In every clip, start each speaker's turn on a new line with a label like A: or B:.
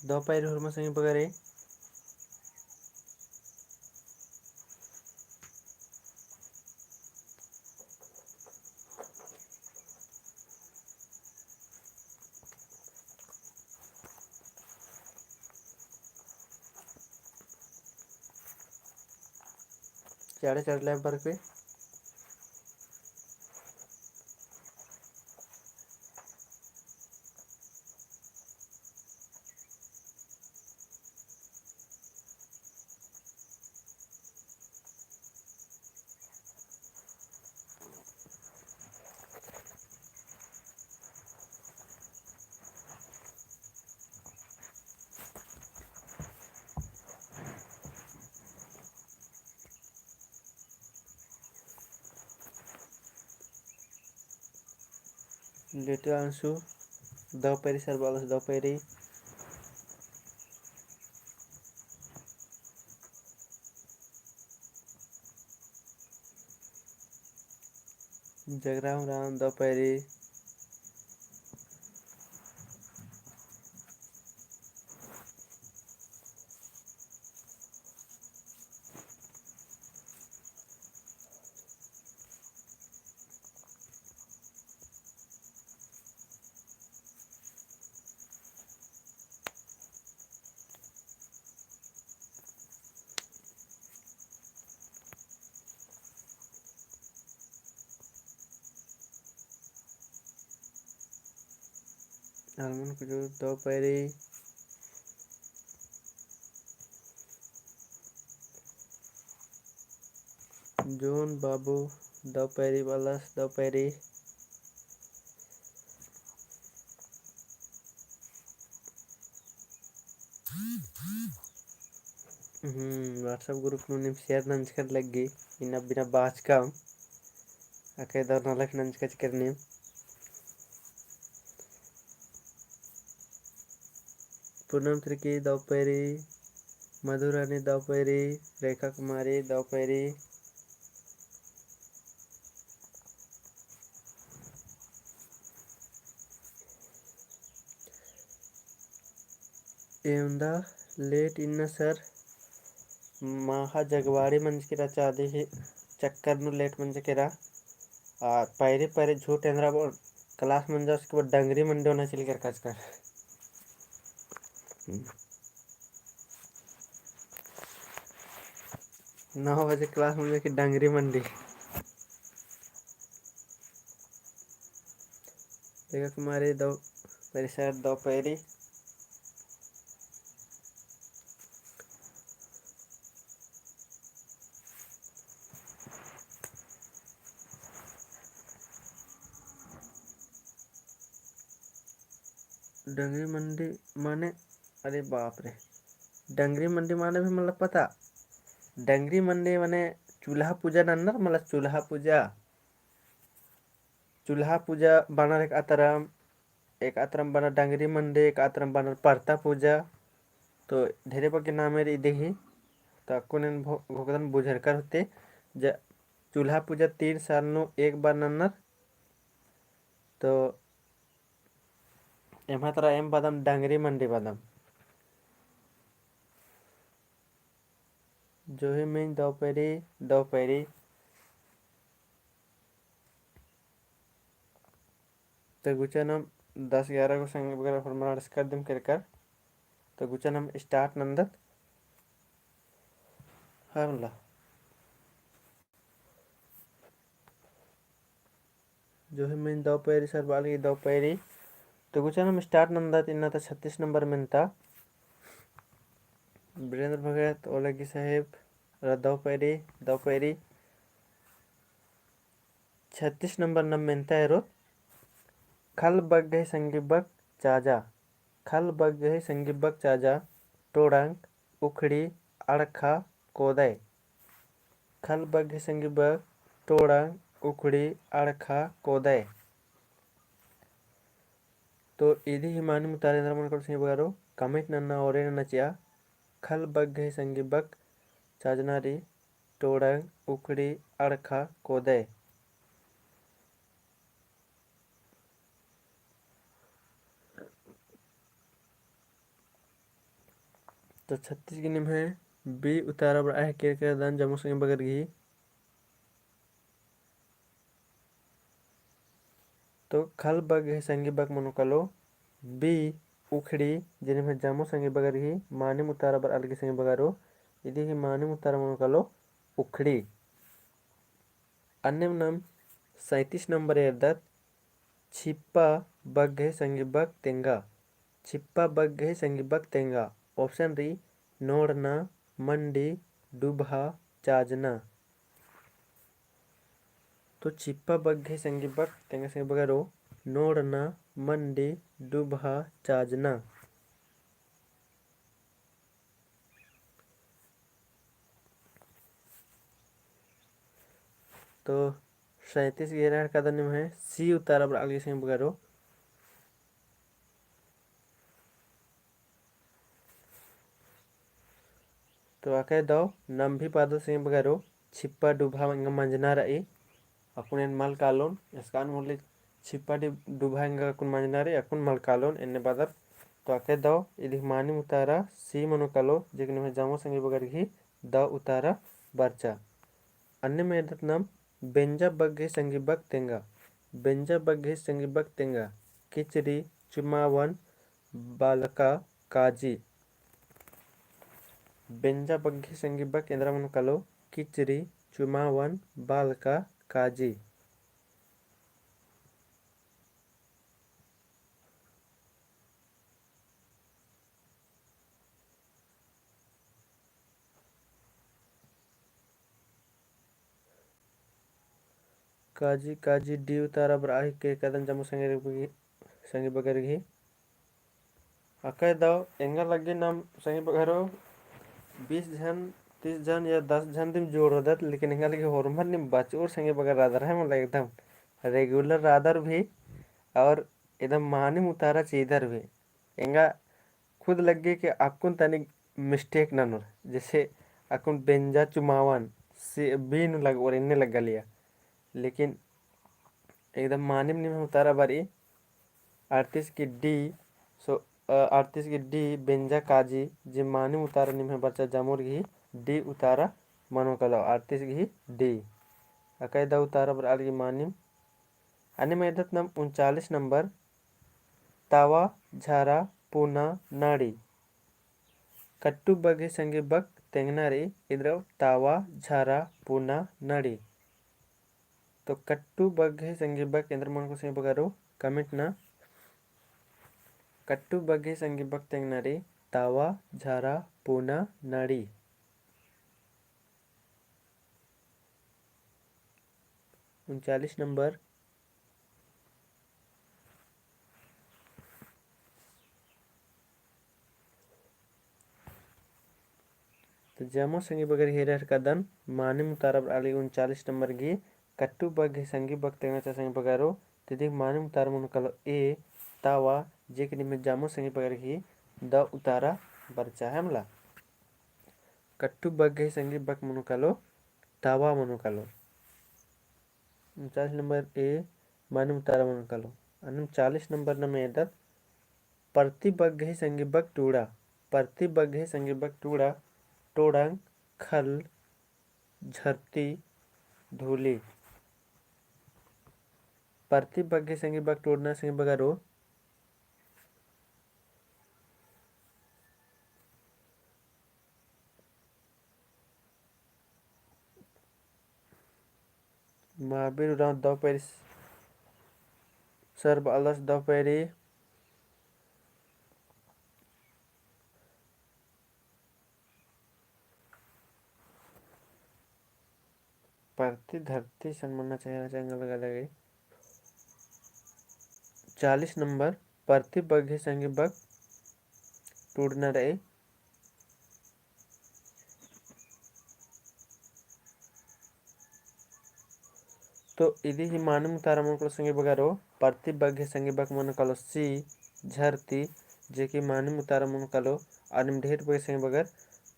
A: Dopayri hurma sangi bagare. Chade chade lab barke. Little Anshu. Dopayri sir balas dopayri. Jagram Ram dopayri. Almond kuju dopayri. June Babu dopayri balas dopayri. WhatsApp group में share नंच कर लगी इन बिना बाच काम आके दर नलक नंच कच करने पूनम त्रिकी दौपहरी मधुरानी दौपहरी रेखा कुमारी दौपहरी एवंदा late इन sir महा जगवाड़ी मंज की चाहती है चक्कर नु लेट मंज केरा पैरे पैरे झूठ इंद्रा क्लास मंज उसके बाद डंगरी मंडी होना चल कर काज कर 9 बजे क्लास में की डंगरी मंडी देखा कुमारी दो परिसर दोपहरी डंगरी मंडी माने अरे बाप रे डंगरी मंडी माने भी मतलब पता डंगरी मंडी माने चूल्हा पूजा नन्नर मतलब चूल्हा पूजा बना एक आतरम बना डंगरी मंडी एक आतरम बना परता पूजा तो ढेरे पके नाम है इदेही तो कुन भोगदन बुझरकर होते ज चूल्हा पूजा 3 साल नो एक बार नन्नर तो एम तरा एम बादम डंगरी मंडी बादम जो ही मैं दोपहरी तो गुचनम 10-11 को संग वगैरह फॉर्मूला कर दम कर तो गुचनम स्टार्ट नंदत हाँ बोला जो ही मैं दोपहरी सर बाली दोपहरी तो गुचनम स्टार्ट नंदत इन्ना तो 36 नंबर में था वीरेंद्र भगत ओलगी साहेब दोपहरी 36 नंबर नम मेंता है रोत खल बग गए संगिबक चाजा खल बग गए संगिबक चाजा टोड़ंग उखड़ी अड़खा कोदय खल बग गए संगिबक टोड़ंग उखड़ी अड़खा कोदय तो इधी हिमानी मुतारेंद्र मन कर सिंह बगारो कमेंट नन्ना ओरे नचिया खल बग गए संगिबक चाजनारी टोड़ंग उखड़ी अड़खा कोदय तो 36 की निम है बी उतारा बड़ा है के दान जमो संगे बगर घी। तो खल बग है संगी बग मनुकलो बी उखड़ी जिन्हें में जामो संगे बगर ही माने मुतारा बर अलग संगे बगारो यदि ही माने मुतारा मनुकलो उखड़ी। अन्य नाम 37 नंबर एर्दत छिप्पा बग है संगी बग तेंगा। छिप्पा बग है संगी बग तेंगा। ऑप्शन री नोड़ना मंडी डुबहा चाजना। तो छिप्पा बग्घे संगी बग तेंगा संगे बगारो नोड़ना मंडी डुबहा चाजना। तो 37 गेरा का निम है सी उतारा बर आगे संगे बगारो। तो आके दाओ नम भी पादल संगे बगारो छिप्पा डुबहा मंजना रही अकुन मल कालोन इसकान मोले छिप्पा डुबहा अकुन मंजना रे अकुन मल कालोन एने बादर। तो आके दाओ इधि मानी उतारा सी मनो कालो जेकने में जामो संगे बगर ही दाओ उतारा बरचा। अन्य में नाम बेंजा बग्घे संगी बग तेंगा। बेंजा बग्घे संगी बग तेंगा किचरी चुमावन बालका काजी। बेंजा बग्घे संगी बग केंद्र मन कालो किचरी चुमावन बालका काजी। काजी काजी डी उतारा बर आही के कदम जमो संगे बगर घी। अकय दाओ एंगा लगे नाम संगे बगरो 20 जन 30 जन या 10 जन दिम जोड़ होदत लेकिन एंगा लगे होरमर निम बचोर संगे बगर रादर है मतलब एकदम रेगुलर रादर भी और एकदम मानिम उतारा चीदर भी एंगा खुद लगे कि अकुन तनिक मिस्टेक ना नोर जैसे अकुन बेंजा चुमावन से बीन लग और इन्ने लग गलिया लेकिन एकदम मानिम निम उतारा बारी 38 की डी। सो 38 की डी बेंजा काजी जे मानिम उतारा निम है बच्चा जामुर घी डी उतारा मनो कलो 38 घी डी। अकैदा उतारा बर अलगी मानिम अन्य मेदत नम 39 नंबर तावा झारा पूना नाड़ी। कट्टू बगे संगे बग तेंगना रे इधर तावा झारा पूना नाड़ी। तो कट्टू बगे संगे बग केंद्र मन को संगे बगारो कमेंट ना कट्टू बगे संगे बग तेंगना रे तावा झारा पूना नाड़ी। 39 नंबर तो जमो संगी बगर हेरर कदन माने मुतारब आली 39 नंबर गी कट्टू बग संगी बग तेंगना चा संगी बगारो तिदी माने मुतार मन कलो ए तावा जेकनी में जामो संगी बगर ही द उतारा बरचा है हमला। कट्टू बग संगी बग मनु कलो तावा मनु कलो 39 नंबर ए माने मुतारा मनु कलो। अनु 40 नंबर न में दत परती बग संगी बग टूड़ा। परती बग संगी बग टूड़ा टोड़ंग खल झरती धूली। परती बग्घे संगे बग टोड़ना संगे बगारो महावीर उराव दो पैरी सर्व अलस दो पैरी परती धरती सन्मानना चाहिए चंगा लगा लगे। 40 नंबर परती बग्घे संगे बग टूटना रहे। तो इदी ही मानम तारा मन को संगे बगारो परती बग्घे संगे बग मन कलो सी झरती जेकी मानिम उतारा मन कलो अनिम ढेर बगे संगे बगर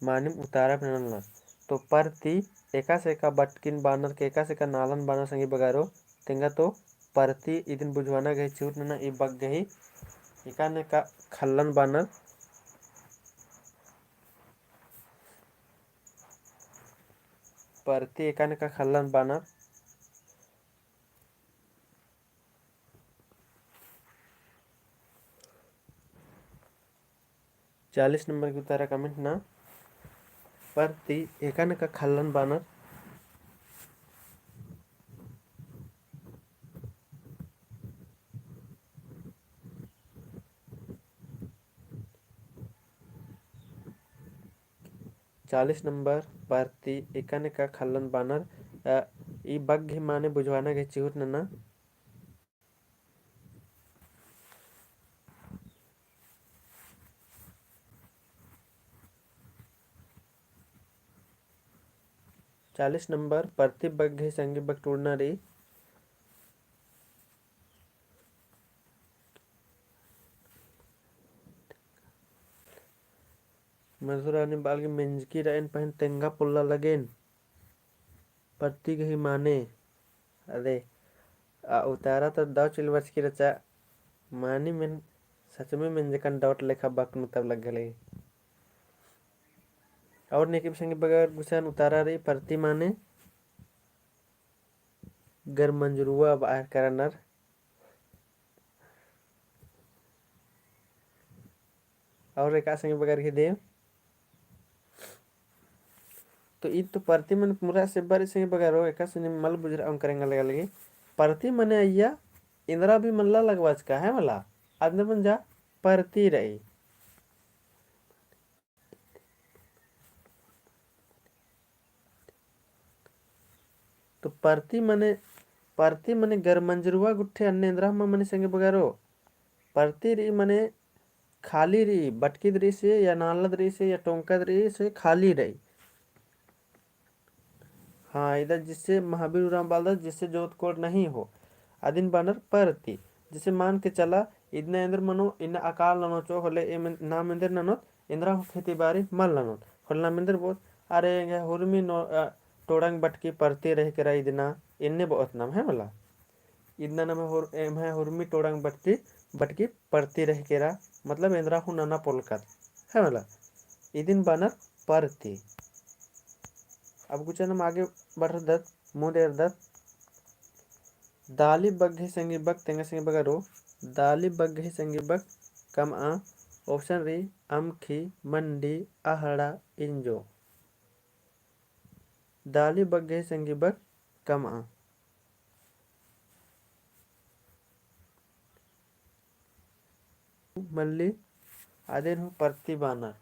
A: मानिम उतारा बनल। तो परती एका से का बटकिन बानर के एका से का नालन बानर संगे बगारो तेंगा तो परती इदिन बुझवाना गई चूट ना ई बग गई इका ने का खल्लन बानर परती एकाने का खल्लन बानर 40 नंबर की उतारा कमेंट ना परती एकाने का खल्लन बानर 40 नंबर परती एकाने का खल्लन बानर ई बग्घ माने बुझवाना के चिहुट ना 40 नंबर परती बग्घे संगी बग टूटना रही मधुरानी बाल की मेंजकी रैन पहन तेंगा पुल्ला लगेन परती गही माने अरे उतारा तो दाव चिलवच की रचा मानी में सच में मेंजकन डाउट लेखा बकनु तब लग गए और नेकी संगी बगैर गुसान उतारा रही परती माने गर मंजरुआ बाहर करनर और एक संगी बगैर की देव तो ईद तो परती मन पूरा से बारी संगी बगैर हो एक संगी मल बुजरा हम करेंगे लगा लगी परती मने अय्या इंदिरा भी मल्ला लगवाच का है मला आदने बन जा परती रही तो परती मने गर मंजरुआ गुट्ठे अन्य इंदिरा मने संगी बगैर हो परती रही मने खाली रही बटकी रही से या नालद रही से या टोंका रही से खाली रही हाँ इधर जिससे महावीर राम बालदास जिससे जोत कोट नहीं हो आदिन बानर परती जिसे मान के चला इतने इंद्र मनो इन अकाल ननोचो होले नाम इंद्र ननोत इंद्रा हो खेती बारी मल ननोत होल नाम इंद्र बोत अरे हुरमी टोड़ंग बटकी परती रह के रही दिना इन्ने बहुत नाम है मला इतना नाम है हुरमी टोड़ंग बटकी परती रह के रा मतलब इंद्रा हूँ नाना पोलकर है मला इदिन बानर परती अब कुछ हम आगे बढ़ दत मुँह देर दत दाली बग्घे संगी बग तेंगा संगी बगरो दाली बग्घे संगी बग कम आ ऑप्शन री अमखी मंडी आहड़ा इंजो दाली बग्घे संगी बग कम आ मल्ली आदिन हूँ परती बानर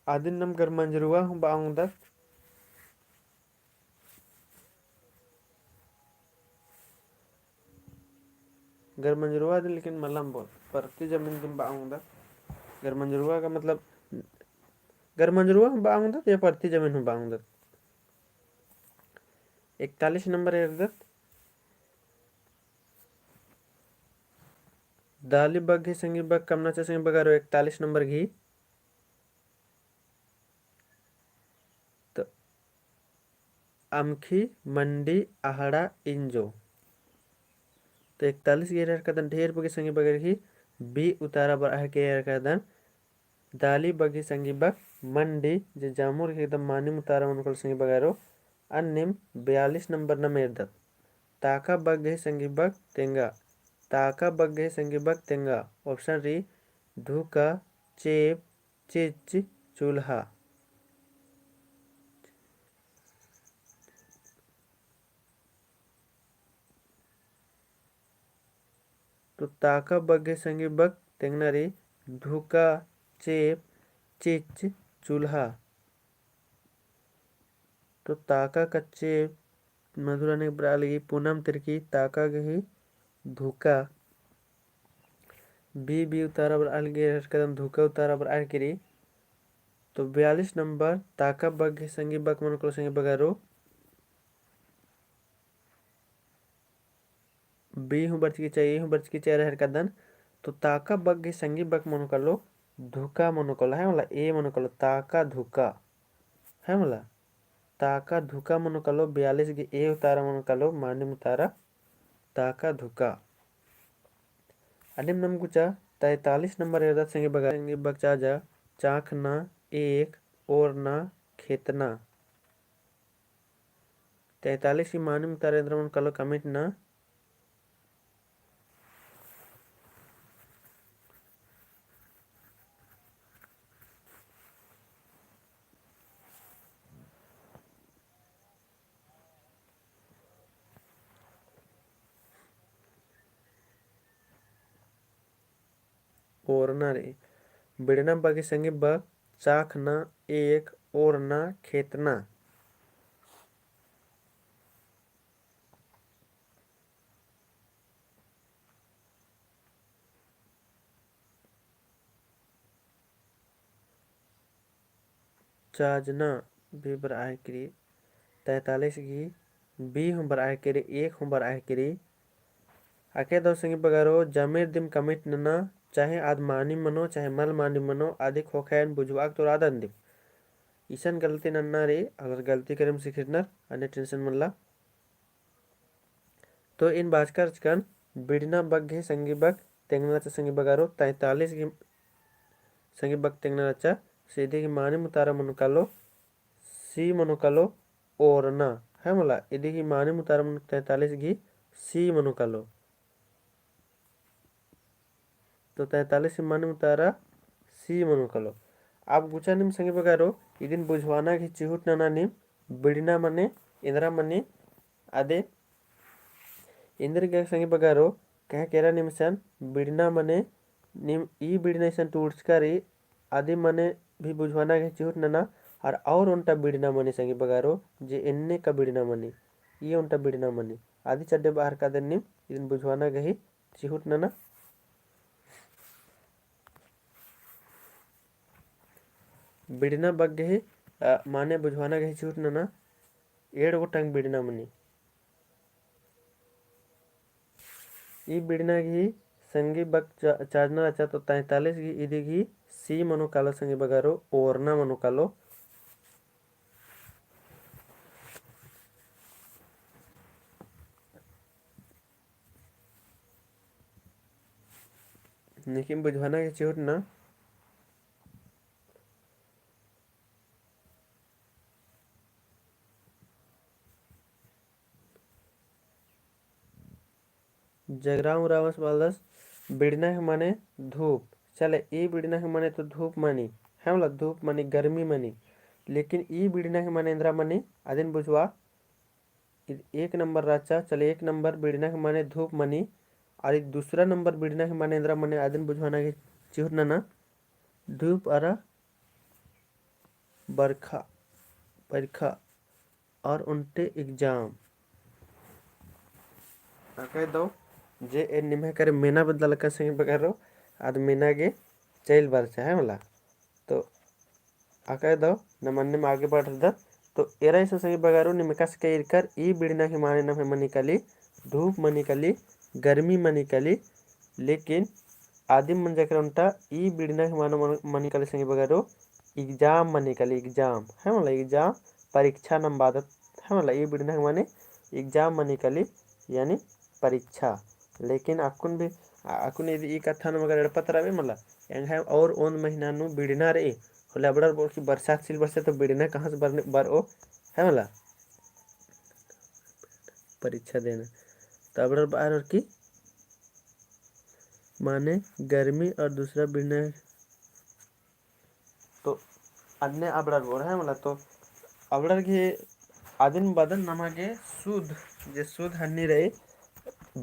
A: आदिन नम गर मंजरुआ हूँ बाऊं दत गर मंजरुआ दिन लेकिन मलम बोल परती जमीन तुम बाऊं दत गर मंजरुआ का मतलब गर मंजरुआ हूँ बाऊं दत या परती जमीन हूँ बाऊं दत 41 नंबर दत दाली बग्घे संगी बग कमना चा संगी बगारो 41 नंबर घी तो अमखी मंडी आहड़ा इंजो तो 41 गिर कदन ढेर बगे संगी बगर ही बी उतारा बर के कदन दाली बगी संगी बग मंडी जे जामुर के एकदम मानी उतारा मन को संगी बगारो अन्निम 42 नंबर न मेरदत ताका बग्घे संगी बग तेंगा ताका बग्घे संगी बग तेंगा ऑप्शन री धूका चेप चिच चूल्हा तो ताका बग्घे संगी बग तेंगना री धूका चेप चिच चूल्हा तो ताका कच्चे मधुरा ने बरा लगी पूनम तिरकी ताका गही धूका बी उतारा बर अलगे कदम धूका उतारा बर आर करी तो 42 नंबर ताका बग्घे संगी बग मन को संगी बगारो बी हूँ बच की चाहिए हूँ बच की चाहिए हर कदन तो ताका बग्घे संगी बग मन कर लो धूका मन को है मला ए मन को ताका धूका है मला ताका धूका मन कर लो 42 की ए उतारा मन कर लो मानी उतारा ताका धूका अनिम नम कुचा 43 नंबर एरदात संगी बक चाजा चाखना एक ओरना खेतना। 43 की मानी मुतार एंद्रमन कलो कमिट ना ओरना रे बिड़ना बगी संगी बक चाखना एक ओरना खेतना। चाजना बी बर आय करी 43 की बी हम बर आय करी एक हम बर आय करी आके दो संगी बगारो जमीर दिम कमिट नना चाहे आद मानी मनो चाहे मल मानी मनो आदि खोखैन बुझवाक तो रादन दिम ईसन गलती नन्ना रे अगर गलती करें सिखिरनर अन्य टेंशन मल्ला तो इन बाजकर कन बिड़ना बग्घे संगी बग तेंगना चा संगी बगारो 43 की संगी बग तेंगना चा सीधे की मानी मुतारा मनुकालो सी मनुकालो ओरना है मला इदी की मानी मुतारा 43 की सी मनुकालो तो 43 की मानी मुतारा सी मनुकालो आप गुचा निम संगी बगारो इदिन बुझवाना की चिहुट नाना निम बिड़ना मने इंद्रा मने आदे इंद्र के संगी बगारो कह केरा निमसन बिड़ना मने निम ई बिड़ना सन टूर्सकारी आदि मने भी बुझवाना के चिहुट नना और उनटा बिड़ना मने संगी बगारो जे इन्ने का बिड़ना मने ये उनटा बिड़ना मने आदि चड्डे बाहर का दिन निम इदिन बुझवाना गही चिहुट नना बिड़ना बग गही माने बुझवाना गही चिहुट नना एड़ गोटंग बिड़ना मने ई बिड़ना की संगी बक चाजना अच्छा तो 43 की इदी की सी मनो कालो संगी बगारो ओरना मनो कालो लेकिन बुझवाना के चिहुट ना जगराम रावस बालस बिड़ना के माने धूप चले ई बिड़ना के माने तो धूप मानी है वाला धूप मानी गर्मी मानी लेकिन ई बिड़ना के माने इंद्रा मानी आदिन बुझवा एक नंबर राचा चले एक नंबर बिड़ना के माने धूप मानी और दूसरा नंबर बिड़ना के माने इंद्रा माने आदिन बुझवाना के चिहुट ना धूप अरा बरखा परीक्षा और उनटे एग्जाम कह दो जे ए निम्हे करे मेना बदल का संग बगारो आद मेना के चैल बार है मला तो आकह दो नमन्ने में आगे बढ़ रहा तो एरा ऐसा संग बगारो निमकास के इरकर ई बिड़ना के माने न मनी कली धूप मनी कली गर्मी मनी कली लेकिन आदिम मन जकर उनटा ई बिड़ना के माने मनी कली संग बगारो एग्जाम मनी कली एग्जाम है मला एग्जाम परीक्षा नम बादत है मला ई बिड़ना के माने एग्जाम मनी कली यानी परीक्षा लेकिन अकुन यदि ई कथा न मगर एडपत रहे मला एंग है और ओन महीना नु बिड़ना रे होले बड़र बोल की बरसात सिल बरसे तो बिड़ना कहाँ से बरने बर ओ है मला परीक्षा देना तो बड़र बार और की माने गर्मी और दूसरा बिड़ना तो अन्य अबड़र बोल है मला तो अबड़र के आदिन बदन नमागे शुद्ध जे शुद्ध हन्नी रहे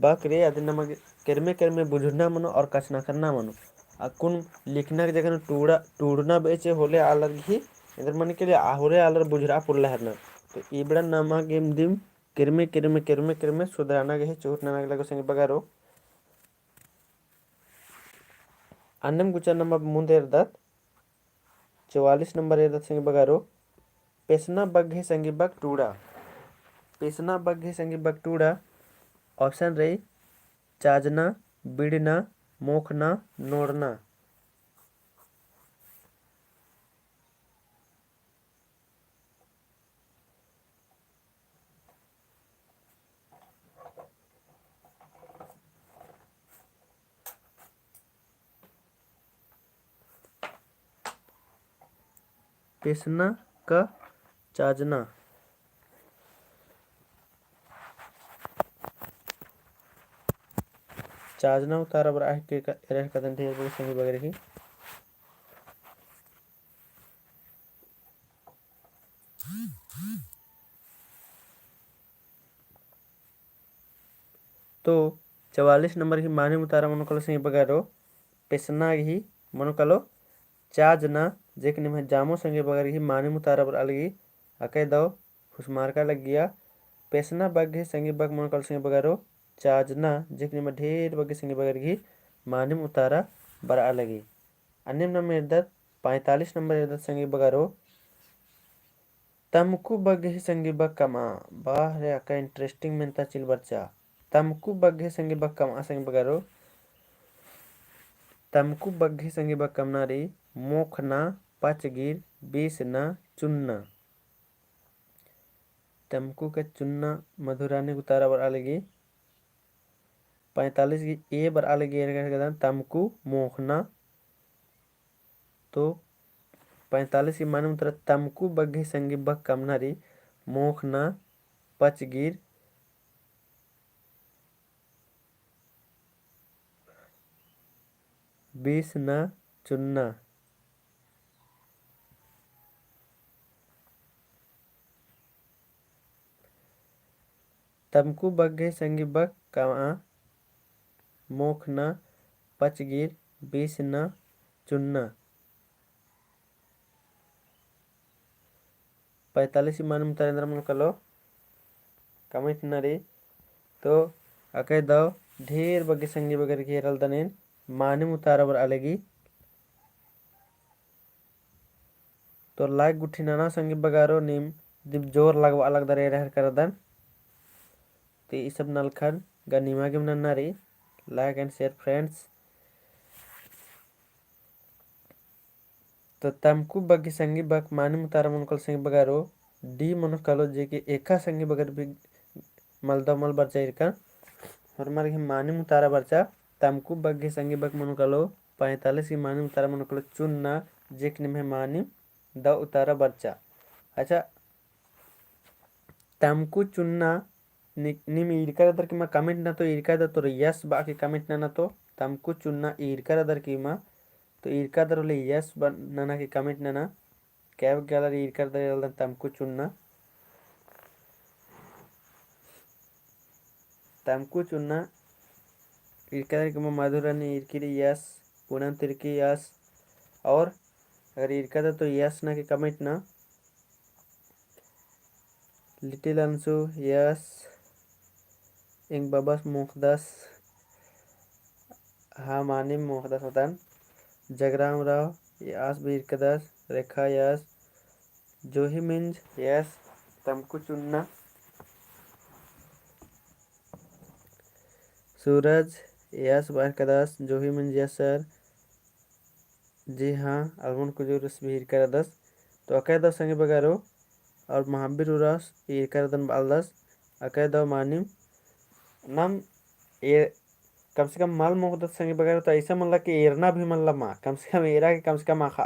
A: बकरे आदि नमक केरमे केरमे बुझना मनो और कचना करना मनो अकुन लिखना के जगह टूड़ना बेचे होले अलग ही इधर मन के लिए आहोरे अलग बुझरा पुरला हरना तो इबड़ा नामा गेम दिम किरमे सुधराना के चोट नाना लगो संग बगारो अन्नम गुचा नंबर मुंदेर दत 44 नंबर एरदत संग बगारो पेसना बग्घे संगी बग टूड़ा पेसना बग्घे संगी बग टूड़ा ऑप्शन रही चाजना बिड़ना मोखना नोड़ना पेसना का चाजना चाजना उतारा बर आह के एरह कदन ढेर बगे संगी बगे रही। तो 44 नंबर ही माने मुतारा मनो संगी बगारो पेसना ही मनो कलो चाजना जेक निम जामो संगे बगर ही माने मुतारा बर अलगी अके दो फुसमार का लग गया पेसना बगे संगे बग मनो कल संगे बगारो चाजना जेक निम ढेर बगे संगे बगर ही माने मुतारा बर अलगी। अन्य नंबर इर्दत 45 नंबर इर्दत संगे बगारो तमकु बगे संगे बग कमा बाह रे अका इंटरेस्टिंग मेंता चिल बच्चा तमकु बगे संगे बग कमा संगे बगारो तमकु बग्घे संगे बग कमनारी मोखना पचगिर बीसना चुन्ना तमकु का चुन्ना मधुरानी उतारा बर अलगी 45 की ए बर अलगी तमकु मोखना। तो 45 की माने उतरा तमकु बग्घे संगे बग कमनारी मोखना पचगिर बीसना चुन्ना। तमकु बग्घे संगे बग कमा मोखना पचगिर बीसना चुन्ना 45 मान मुतारेंद्र मन कलो कमिट नरी। तो अके दो ढेर बगे संगी बगर घेरल दनेन माने मुतारा बर अलगी। तो लाइक गुठी नाना संगी बगारो नीम दिप जोर लगवा अलग दरे रहर कर दन तो ये सब नलखन गनीमा के नन्नारी लाइक एंड शेयर फ्रेंड्स। तो तमकु बग्गी संगी बग माने मुतारा मन कल संगी बगारो डी मन कलो जे के एका संगी बगर भी मलदा मल बरचा इरका और मार के माने मुतारा बरचा तमकु बग्गी संगी बग मन कलो 45 की माने मुतारा मन कलो चुनना जेक निमे माने द उतारा बरचा। अच्छा तमकु चुनना निम इरका दर की मा कमेंट ना तो इरका दर तो यस बाकी कमेंट ना तो तमकु चुनना इरका दर की मा तो इरका दर ले यस नाना की कमेंट नाना कैब गैलरी इरका दर तमकु चुनना तमकु चुनना इरका दर की मा मधुरानी इरकी यस पूनम तिरकी यस और अगर इरका दर तो यस ना की कमेंट ना लिटिल अंशु यस इंग बाबा मुखदस हाँ मानी मुखदस होतन जगराम राव यस बीर कदस रेखा यस जोही मिंज यस तमकु चुनना सूरज यस बार कदस जोही मिंज यस सर जी हाँ अलमन कुजूरस बीर कदस तो अकैदा संगे बगारो और महावीर उरास ये करदन बालदस अकैदा मानिम नम ये कम से कम माल मुकदस संगे बगैर तो ऐसा मतलब कि एरना भी मतलब माँ कम से कम एरा के कम से कम आखा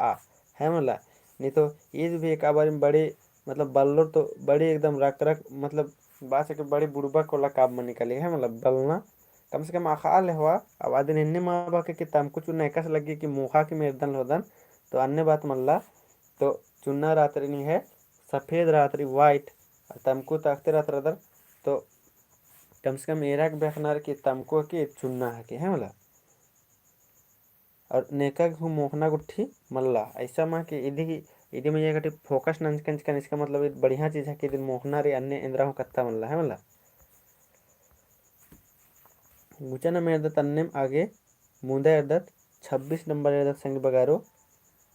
A: है मतलब नहीं तो ये भी एक बार में बड़े मतलब बल्लो तो बड़े एकदम रख रख मतलब बात है कि बड़ी बुड़बा को काब में निकली है मतलब बलना कम से कम आखा ले हुआ अब आदि इन्ने माँ बाके कि तम कुछ नैकस लगी कि मुखा की मेरदन होदन तो अन्य बात मल्ला तो चुना रात्रि नहीं है सफ़ेद रात्रि वाइट तमको ताकते रात्र तो कम से कम एरा के बेखनार की तमको की चुनना है कि है मला और नेका हूँ मोहना गुट्ठी मल्ला ऐसा माँ कि इधी में ये फोकस नंचकंच का इसका मतलब एक बढ़िया चीज़ है कि दिन मोहना रे अन्य इंद्रा हूँ कत्ता मल्ला है मला गुचना में अर्दत अन्य आगे मुंदा अर्दत 26 नंबर अर्दत संगी बगारो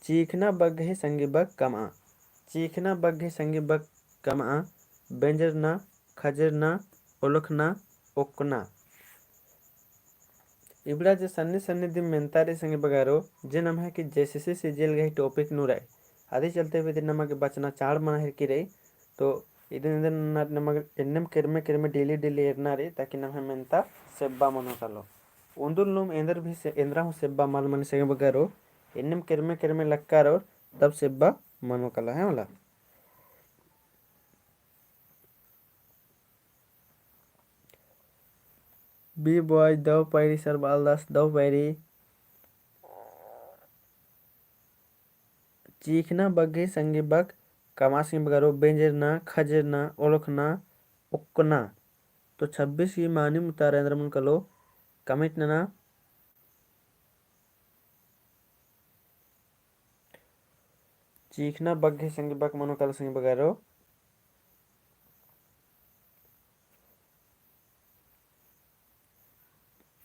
A: चीखना बग्घे संगी बग कमा चीखना बग्घे संगी बग कमा बेंजरना खजरना ओलखना ओकना इबड़ा जो सन्नी सन्नी दिन मेंतारे संगे बगारो जे नम है कि जैसे से जेल गई टॉपिक नु रहे आदि चलते हुए दिन नमक बचना चाड़ मना है कि रही तो इधर इधर नमक एन्नम किरमे डेली डेली एरना रे ताकि नम है मेंता सेब्बा मनो चलो उन्दुल नुम एंदर भी से एंद्रा हूँ सेब्बा माल मन संगे बगारो एन्नम किरमे लक्का रो तब सेब्बा मनोकला है वाला। बी बॉय दव पैरी सरबाल दास दव पैरी चीखना बग्घे संगी बग कामासिंग बगारो बेंजरना खजरना ओलखना उक्कना। तो 26 की मानी मुतारेंद्र मन कलो कमिट नना चीखना बग्घे संगी बग मनोकल संगी बगारो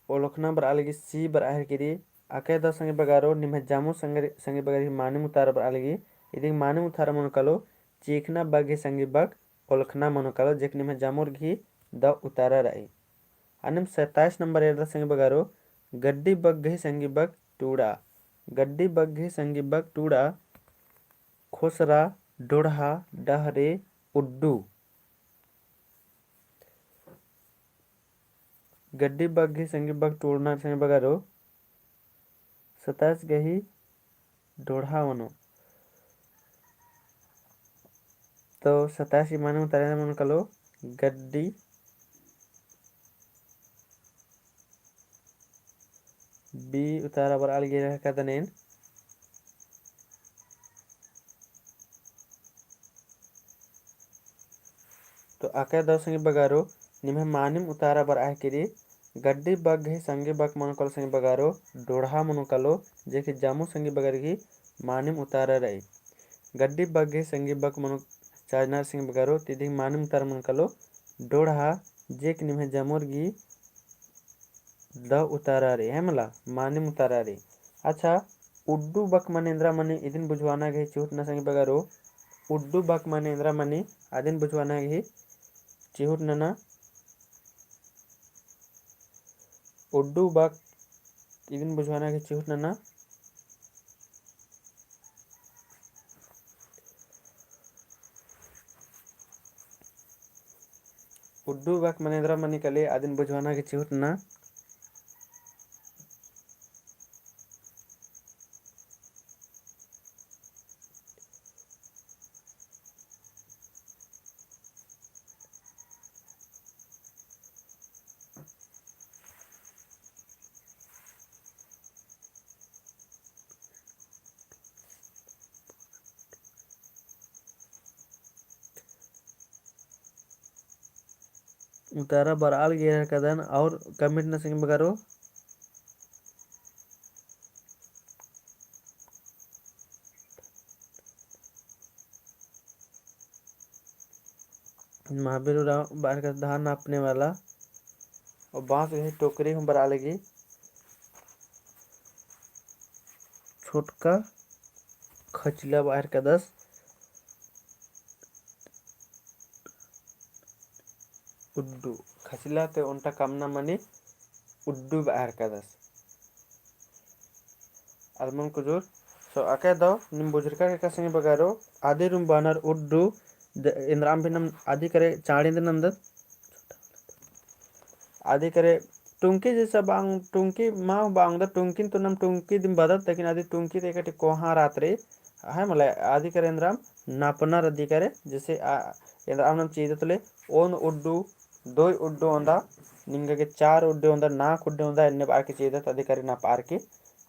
A: ओलखना बर आलगी सी बर आहर किरी आके द संगे बगारो निम्हे जामु संगे बगारी मानी मुतार बर आलगी इदी मानी मुतार मनोकलो चीखना बग्घे संगी बग ओलखना मनोकलो जेक निम्हे जामुर घी द उतारा रही। अनिम 27 नंबर एरदा संगे बगारो गड्डी बग्घे संगी बग टूड़ा। गड्डी बग्घे संगी बग टूड़ा खोसरा डोढ़ा डहरे उड्डू। गड्डी बग्घे संगी बग टूड़ना संगे बगारो 27 गही डोढ़ा वनो। तो 27 की माने उतारे मन कलो गड्डी बी उतारा बर आलगी रह कदनेन तो आके द संगे बगारो निम्हे मानिम उतारा बर आह किरी गड्डी बग्घे संगे बग मनोकल संगे बगारो डोढ़ा मनोकलो जेके जामु संगे बगरगी मानिम उतारा रही। गड्डी बग्घे संगे बग मनो चाजनार संगे बगारो तिदी मानिम उतारा मनोकलो डोढ़ा जेक निम्हे जामुरगी द उतारा रे है मला मानिम उतारा रे। अच्छा उड्डू बक मनेन्द्रा मने इदिन बुझवाना गई चिहुट न संगे बगारो उड्डू बक मनेन्द्रा मने आदिन बुझवाना गई चिहुट नना उड्डू बक इदिन बुझवाना गई चिहुट नना उड्डू बक मनेन्द्रा मने कले आदिन बुझवाना गई चिहुट ना उतारा बराल गया कदन और कमिट न संगे बगारो महावीर बाहर का धान नापने वाला और बांस गई टोकरी में बरा लगी छोटका खचला बाहर का 10 उड्डू खचला ते उनटा कामना मनी उड्डू बाहर का 10 अलमन कुजूर सो आके दो निम बुजुर्गा के संगे बगारो आदि रूम बानर उड्डू इंद्राम भिनम आदि करे चाड़िंद नंदत आदि करे टुंकी जैसा बांग टुंकी माँ बांग द टुंकी तो नम टुंकी दिन बदत लेकिन आदि टुंकी ते कटे कोहा रात्रे है मला आदि करे इंद्राम नापना रद्दी करे जैसे इंद्राम नम चीज तले ओन उड्डू दो उड्डू ओंदा निंगे के 4 उड्डू ओंदा नाक उड्डू ओंदा इन्ने बार के चीज अधिकारी ना पार के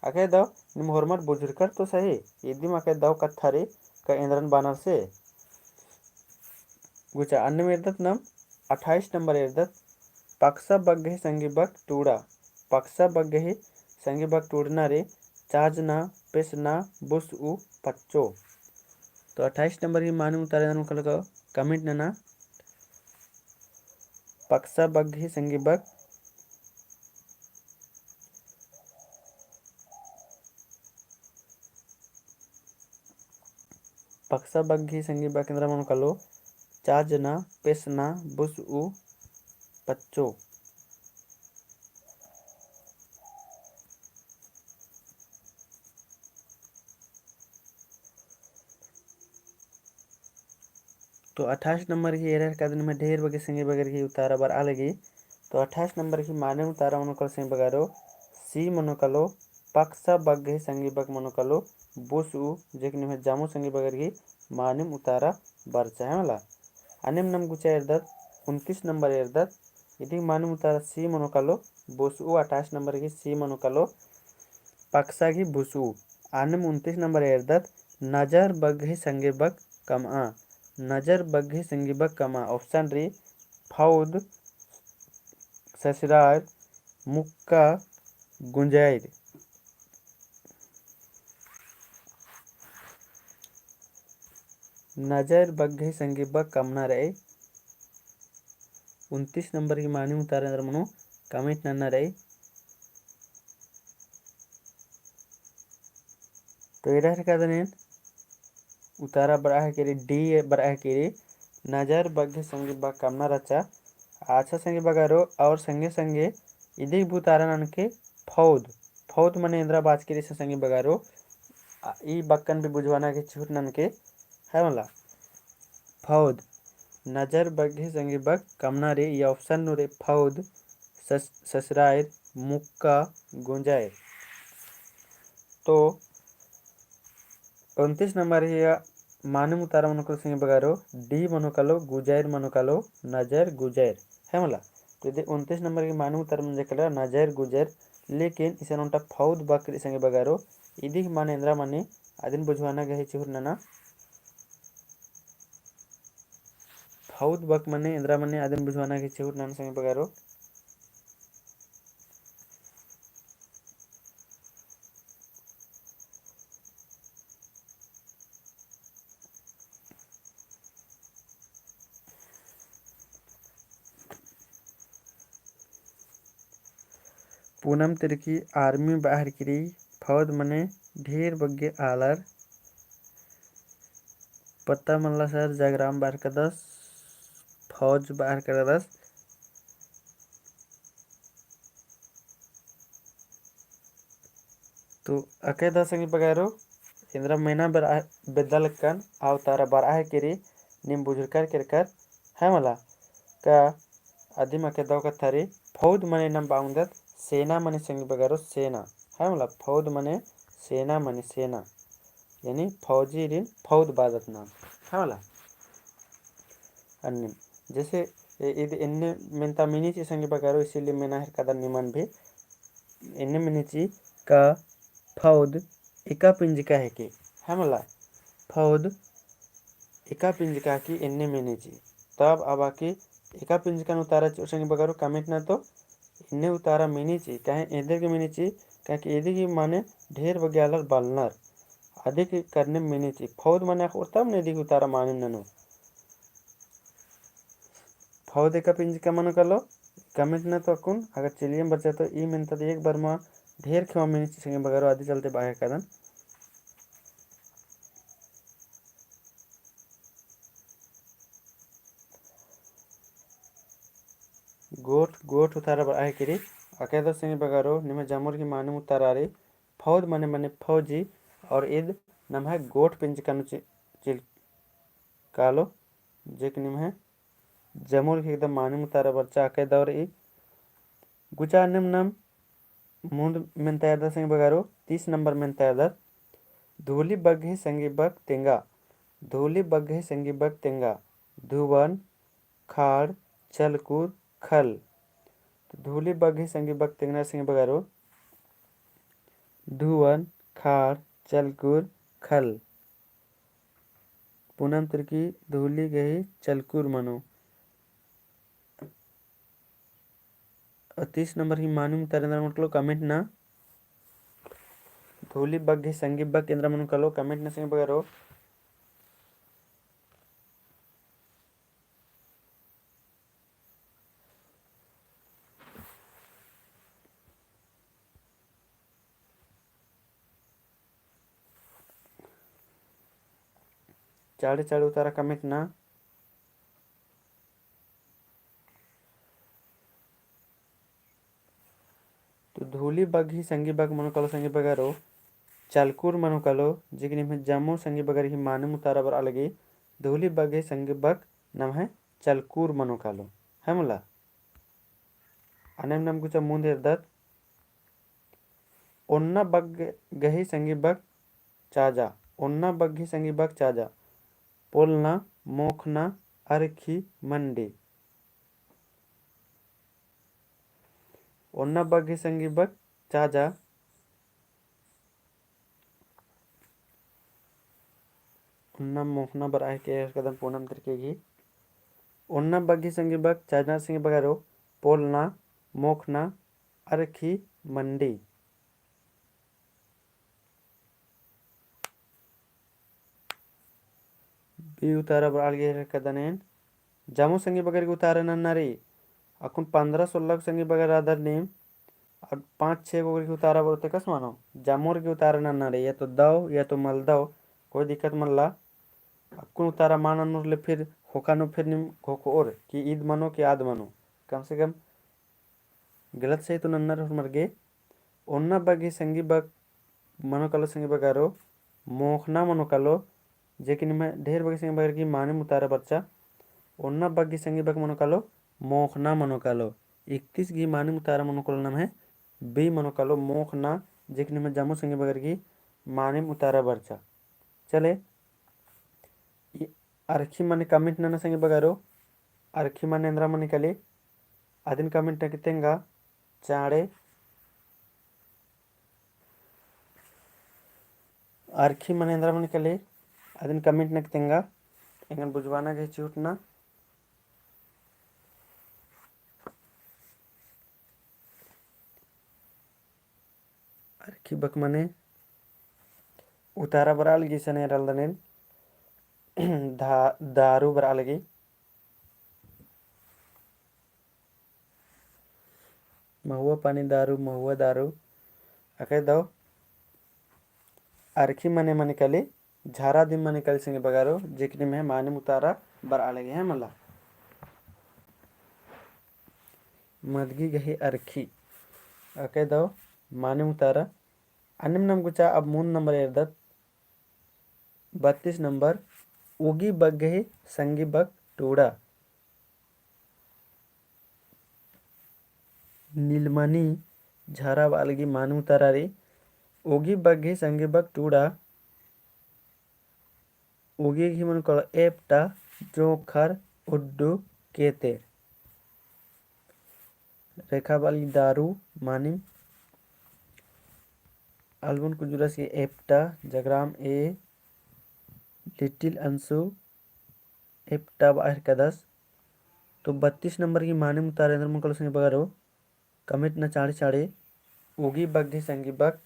A: आके दो निम होरमत बुजुर्ग तो सही यदि माके दो कत्थरे का इंद्रन बानर से गुचा अन्य मेरदत नम 28 नंबर एरदत पक्सा बग्घे संगी बग टूड़ा। पक्सा बग्घे संगी बग टूड़ना रे चाजना पेसना बुस उ पच्चो। तो 28 नंबर की मानू उतारे कल का कमेंट नना पक्सा बग्घे संगी बग पक्सा बग्घे संगी बग केंद्र मन कलो चाजना पेसना बुस उ पच्चो। तो 28 नंबर की एरर का दिन में ढेर बगे संगे बगर की उतारा बर आ लगी। तो 28 नंबर की माने उतारा मनोकल संगे बगारो सी मनोकलो पक्सा बग्घे संगी बग मनोकलो बुसु जेक निम्हे जामु संगी बगरगी मानिम उतारा बरचा है मला अनिम नम गुचा इरदत 29 नंबर इरदत इदी मानिम उतारा सी मनोकालो बुसु 28 नंबर की सी मनोकालो पक्सा की बुसु आनम 29 नंबर इरदत नजर बग्घी संगी बग कमा नजर बग्घी संगी बग कमा ऑप्शन री फौद ससुराल मुक्का गुंजैर नजर बग्घी संगी बग कमना रहे 29 नंबर की मानी उतारे अंदर मनो कमेंट नन्ना रहे तो इधर का दने उतारा बड़ा है केरी डी बड़ा है केरी नजर बग्घी संगी बग कमना रचा अच्छा संगी बगारो और संगे संगे इदी बुतारा ननके फौद फौद मने इंद्रा बाज केरी से संगी बगारो ई बक्कन भी बुझवाना के छूट ननके है मला फौद नजर बग्घी संगी बग कमना रे ये ऑप्शन नो रे फौद ससुराल मुक्का गुंजाए तो 29 नंबर है मानम उतारा मनोकलो संगे बगारो डी मनोकालो गुजैर मनोकालो नजर गुजैर है मला तो ये 29 नंबर की मानम उतारा मन जकला नजर गुजैर लेकिन इसे नोटा फौद बकरी संगे बगारो इदी माने इंद्रा माने आदिन बुझवाना गहे चुर नना फौद बक माने इंद्रा माने आदिन बुझवाना गहे चुर नना संगे बगारो पूनम तिरकी आर्मी बाहर किरी फौज मने ढेर बग्गे आलर पत्ता मल्ला सर जगराम बाहर का 10 फौज बाहर का 10 तो अके 10 संगी बगारो इंद्रा महीना बेदल कन अवतारा बारह किरी निम बुजुर्कर किरकर है मला का आदिम अके दो का थारी फौज मने नम बाउंदत सेना मने संगी बगारो सेना है मला फौज मने सेना यानी फौजी रिन फौज बादत नाम है मला अन्य जैसे इन्ने मेंता मिनीची संगी बगारो इसीलिए मेना हर कदर निमन भी इन्ने मिनीची का फौज एका पिंजिका है के है मला फौज एका पिंजिका की इन्ने मिनीची तब अब आके एका पिंजिका उतारा संगी बगारो कमेंट ना तो इन्ने उतारा मिनीची कहे एदे के मिनीची कहे कि एदे की माने ढेर बग्यालर बालनर आदि के करने मिनीची फौज माने तब ने दी उतारा माने ननो फौज एका पिंजिका मन कलो कमेंट ना तो अकुन अगर चलिए बच्चा तो ई मिनता तो एक बार में ढेर खेवा मिनीची संगे बगारो आदि चलते बाहर कदन गोट उतारा बाहर करी अकेदा संगे बगारो निमे जामुर की माने उतारा रे फौज मने फौजी और ईद नम है गोट पिंजिका चिल कालो जेक निम है जमुर के एकदम माने उतारा बच्चा अकेदा और ई गुचा निम नम मुंड में तैयार संगे बगारो 30 नंबर में तैयार धूली बग्घी संगी बग तेंगा धूली बग्घी संगी बग तेंगा धुवन खाड़ चलकूर खल धूली बग्घी संगी बग तेंगा संगे बगारो धुवन खाड़ चलकूर खल पूनम तिरकी धूली गही चलकूर मनो 30 नंबर की मानू तरेंद्र मतलब कमेंट ना धूली बग्घी संगी बग केंद्र मनु कलो कमेंट ना संगे बगारो चाड़े चाड़े उतारा कमेंट ना तो धूली बग्घी संगी बग मनु कलो संगे बगारो चलकूर मनु कलो जिगनी में जम्मू संगी बगर ही माने मुतारा बर अलगी धूली बग्घी संगी बग नम है चलकूर मनु कलो है मुला अनेम नम कुछ मुंद इरदत ओन्ना बग गही संगी बग चाजा, ओन्ना बग्घी संगी बग चाजा, पोलना मोखना अरखी मंडी, ओन्ना बग्घी संगी बग चाजा, ओन्ना मोखना बर आय के कदम पूनम तिरकेगी, ओन्ना बग्घी संगी बग चाजा संगी बगारो, पोलना मोखना अरखी मंडी, बी उतारा बर आगे कदनेन जामो संगी बगर उतारा नन्नारी अकुन 15-16 संगी बगर आदर नेम और 5-6 को करके उतारा बोलते कस मानो जामोर के उतारा नन्नारी या तो दाव या तो मल दाव कोई दिक्कत मल्ला अकुन उतारा मान ले फिर होकानो फिर निम खोको और कि ईद मानो कि आद मानो कम से कम गलत सही तो नन्नर मर गए ओन्ना बगी संगी बग मनो कलो संगी बगारो मोखना मनो कलो जेकिन में ढेर बगी संगी बगर की माने मुतारा बच्चा ओन्ना बग्गी संगी बग मनो कलो मोखना मनो कलो 31 गी माने मुतारा मनो कलो नाम है बी मनो कलो मोखना जेकिन में जामो संगी बगर की माने मुतारा बच्चा चले अरखी माने कमेंट नना संगी बगारो अरखी माने अंद्रा माने कले अदिन कमेंट कितेंगा चाड़े अरखी माने अंद्रा माने कले अदिन कमेंट नकतेंगा इंगन बुझवाना के चूटना अरखी बक माने उतारा बराल गी सने रलदनेन दारू बराल गी महुआ पानी दारू महुआ दारू अके दो अरखी मने मने कले झारा दिन मने कल संगे बगारो जेकने में माने मुतारा बराल गे है मला मदगी गही अरखी अके दो माने मुतारा अन्यम नम गुचा अब मून नंबर एरदत 32 नंबर उगी बग गही संगी बग टूड़ा नीलमणि झारा वालगी मानू तरारी ओगी बग्घी संगी बग टूड़ा ओगी घी मन कल एपटा जोखर उड्डू केते रेखा वाली दारू मानी अल्बुन कुजुरस के एपटा जगराम ए लिटिल अंशु एपटा बाहर कदस तो 32 नंबर की माने मुतारेंद्र मंगल संगी बगारो कमिट न चाड़े चाड़े उगी बग्घी संगी बग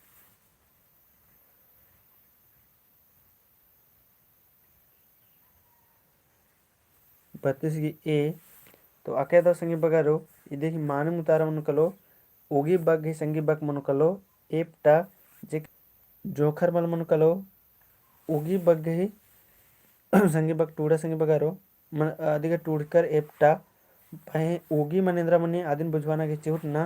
A: 32 की ए तो अकेदा संगी बगारो इदे की माने मुतारा मनुकलो उगी बग्घी संगी बग मनुकलो एपटा जे जोखर मल मनुकलो उगी बग्घी संगी बग टूड़ा संगी बगारो मन अधिक टूड़कर एपटा पहे उगी मनेन्द्र मने आदिन बुझवाना के चिहुट ना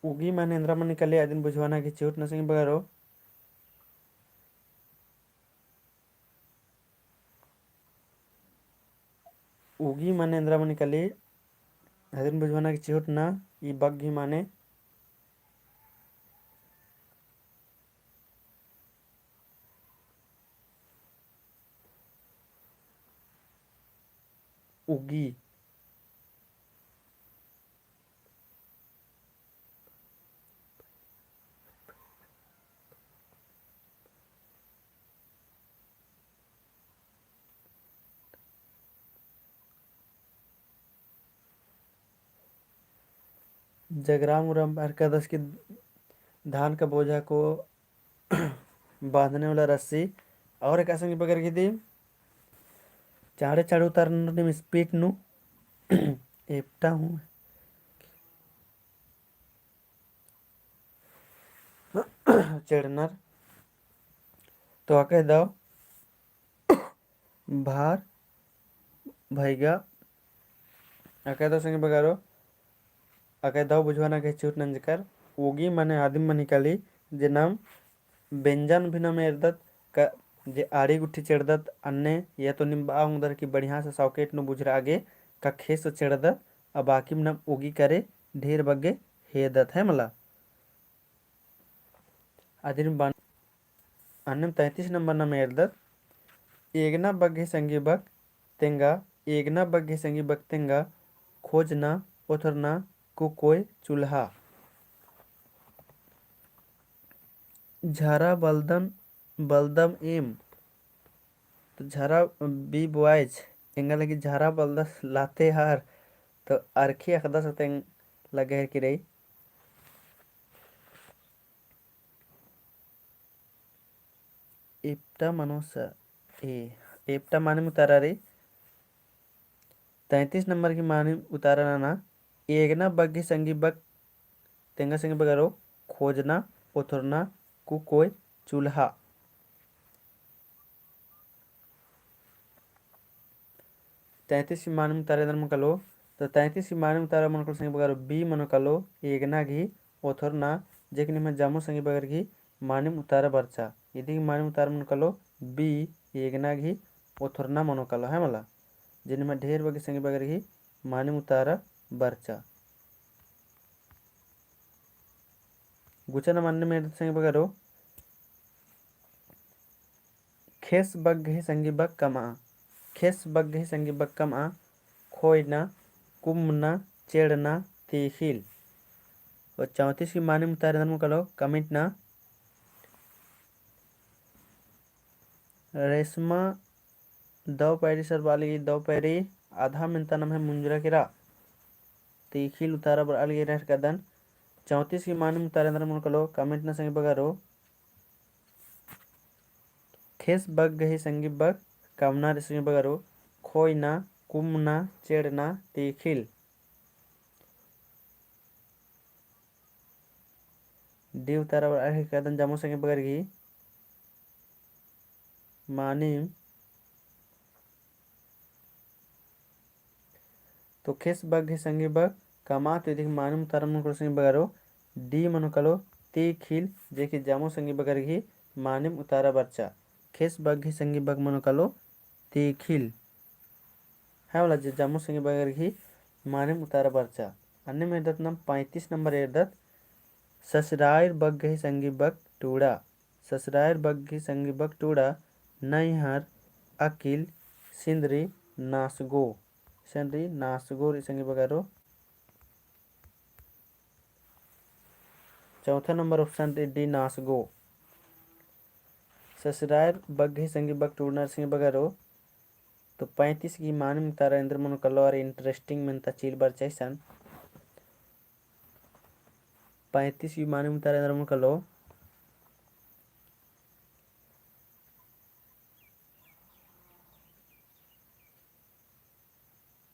A: उगी मनेन्द्र मने कले आदिन बुझवाना के चिहुट ना संगी बगारो उगी मनेन्द्र मने कले आदिन बुझवाना के चिहुट ना ई बग्घी माने उगी जगराम उराम हरकदस की धान का बोझा को बांधने वाला रस्सी और एक संगी बगर की दी चाड़े चाड़े उतारने में स्पीड नु एपटा हूँ चढ़नर तो आके दाओ भार भैगा आके दो संगे बगारो आके दाओ बुझवाना के चूट नंजकर उगी मने आदिम मनी काली जे नाम व्यंजन भी नाम एरदत का जे आड़ी गुट्ठी चढ़दत अन्ने या तो निम्बा उंदर की बढ़िया से सॉकेट नु बुझरा आगे का खेस चढ़दत अब बाकी में नाम उगी करे ढेर बग्गे हेदत है मला अधीन बान अन्नम 33 नंबर नम एर्दत एगना बग्गे संगी बक तेंगा एगना बग्गे संगी बक तेंगा खोजना उथरना कुकोय चूल्हा झारा बलदन बलदम एम तो झारा बी बॉयज एंगा लगी झारा बलदस लाते हार तो अरखी अखदा सतें लगे है कि रही एप्टा मनोसा ए एप्टा माने उतारा रे 33 नंबर की माने उतारा ना एगना बग्गी संगी बग तेंगा संगी बगारो खोजना उथरना कुकोय चूल्हा 33 की माने उतारे दर मन कलो तो 33 की माने उतारा मन कलो संगी बगारो बी मन कलो एगना घी उथरना जेकि में जामो संगी बगर घी माने उतारा बरचा यदि माने उतारा मन कलो बी एगना घी उथरना मन कलो है मला जिनमें ढेर बगे संगी बगर घी माने उतारा बरचा गुचना मानने में संगी बगरो खेस बग्घे संगी बग कमा खेस बग्घे संगी बग कमा खोयना कुमना चेड़ना तीखिल और 34 की माने मुतारे में कलो कमिट ना रेशमा दो पैरी सर वाली दो पैरी आधा मिनता नम है मुंजरा किरा तीखिल उतारा बर अलगे रह कदन 34 की माने मुतारे मन कलो कमिट ना संगी बगारो खेस बग गही संगी बग कामना रे संगी बगारो खोयना कुमना चेड़ना तीखिल डी उतारा बर अलगे कदन जामो संगी बगर घी मानिम तो खेस बग घी संगी बग कमा तो यदि मानिम उतारा मन कलो संगी बगारो डी मनो कलो तीखिल जेकि जामो संगी बगर घी मानिम उतारा बच्चा खेस बग घी संगी बग मनो कलो तीखिल है वाला जामो संगी बगर घी मानिम उतारा बच्चा अन्य में दत नम 35 नंबर एदत ससरायर बग घी संगी बग टूड़ा ससरायर बग घी संगी बग टूड़ा नैहर अकिल सिंदरी नासगो सिंदरी नासगो रे संगी बगारो चौथा नंबर ऑप्शन डी नासगो ससरायर बग्घे संगी बग टूड़ना संगी बगारो तो 35 की माने तारा इंद्र मन कलो और इंटरेस्टिंग में चील बर चाहिए 35 की माने तारा इंद्र मन कलो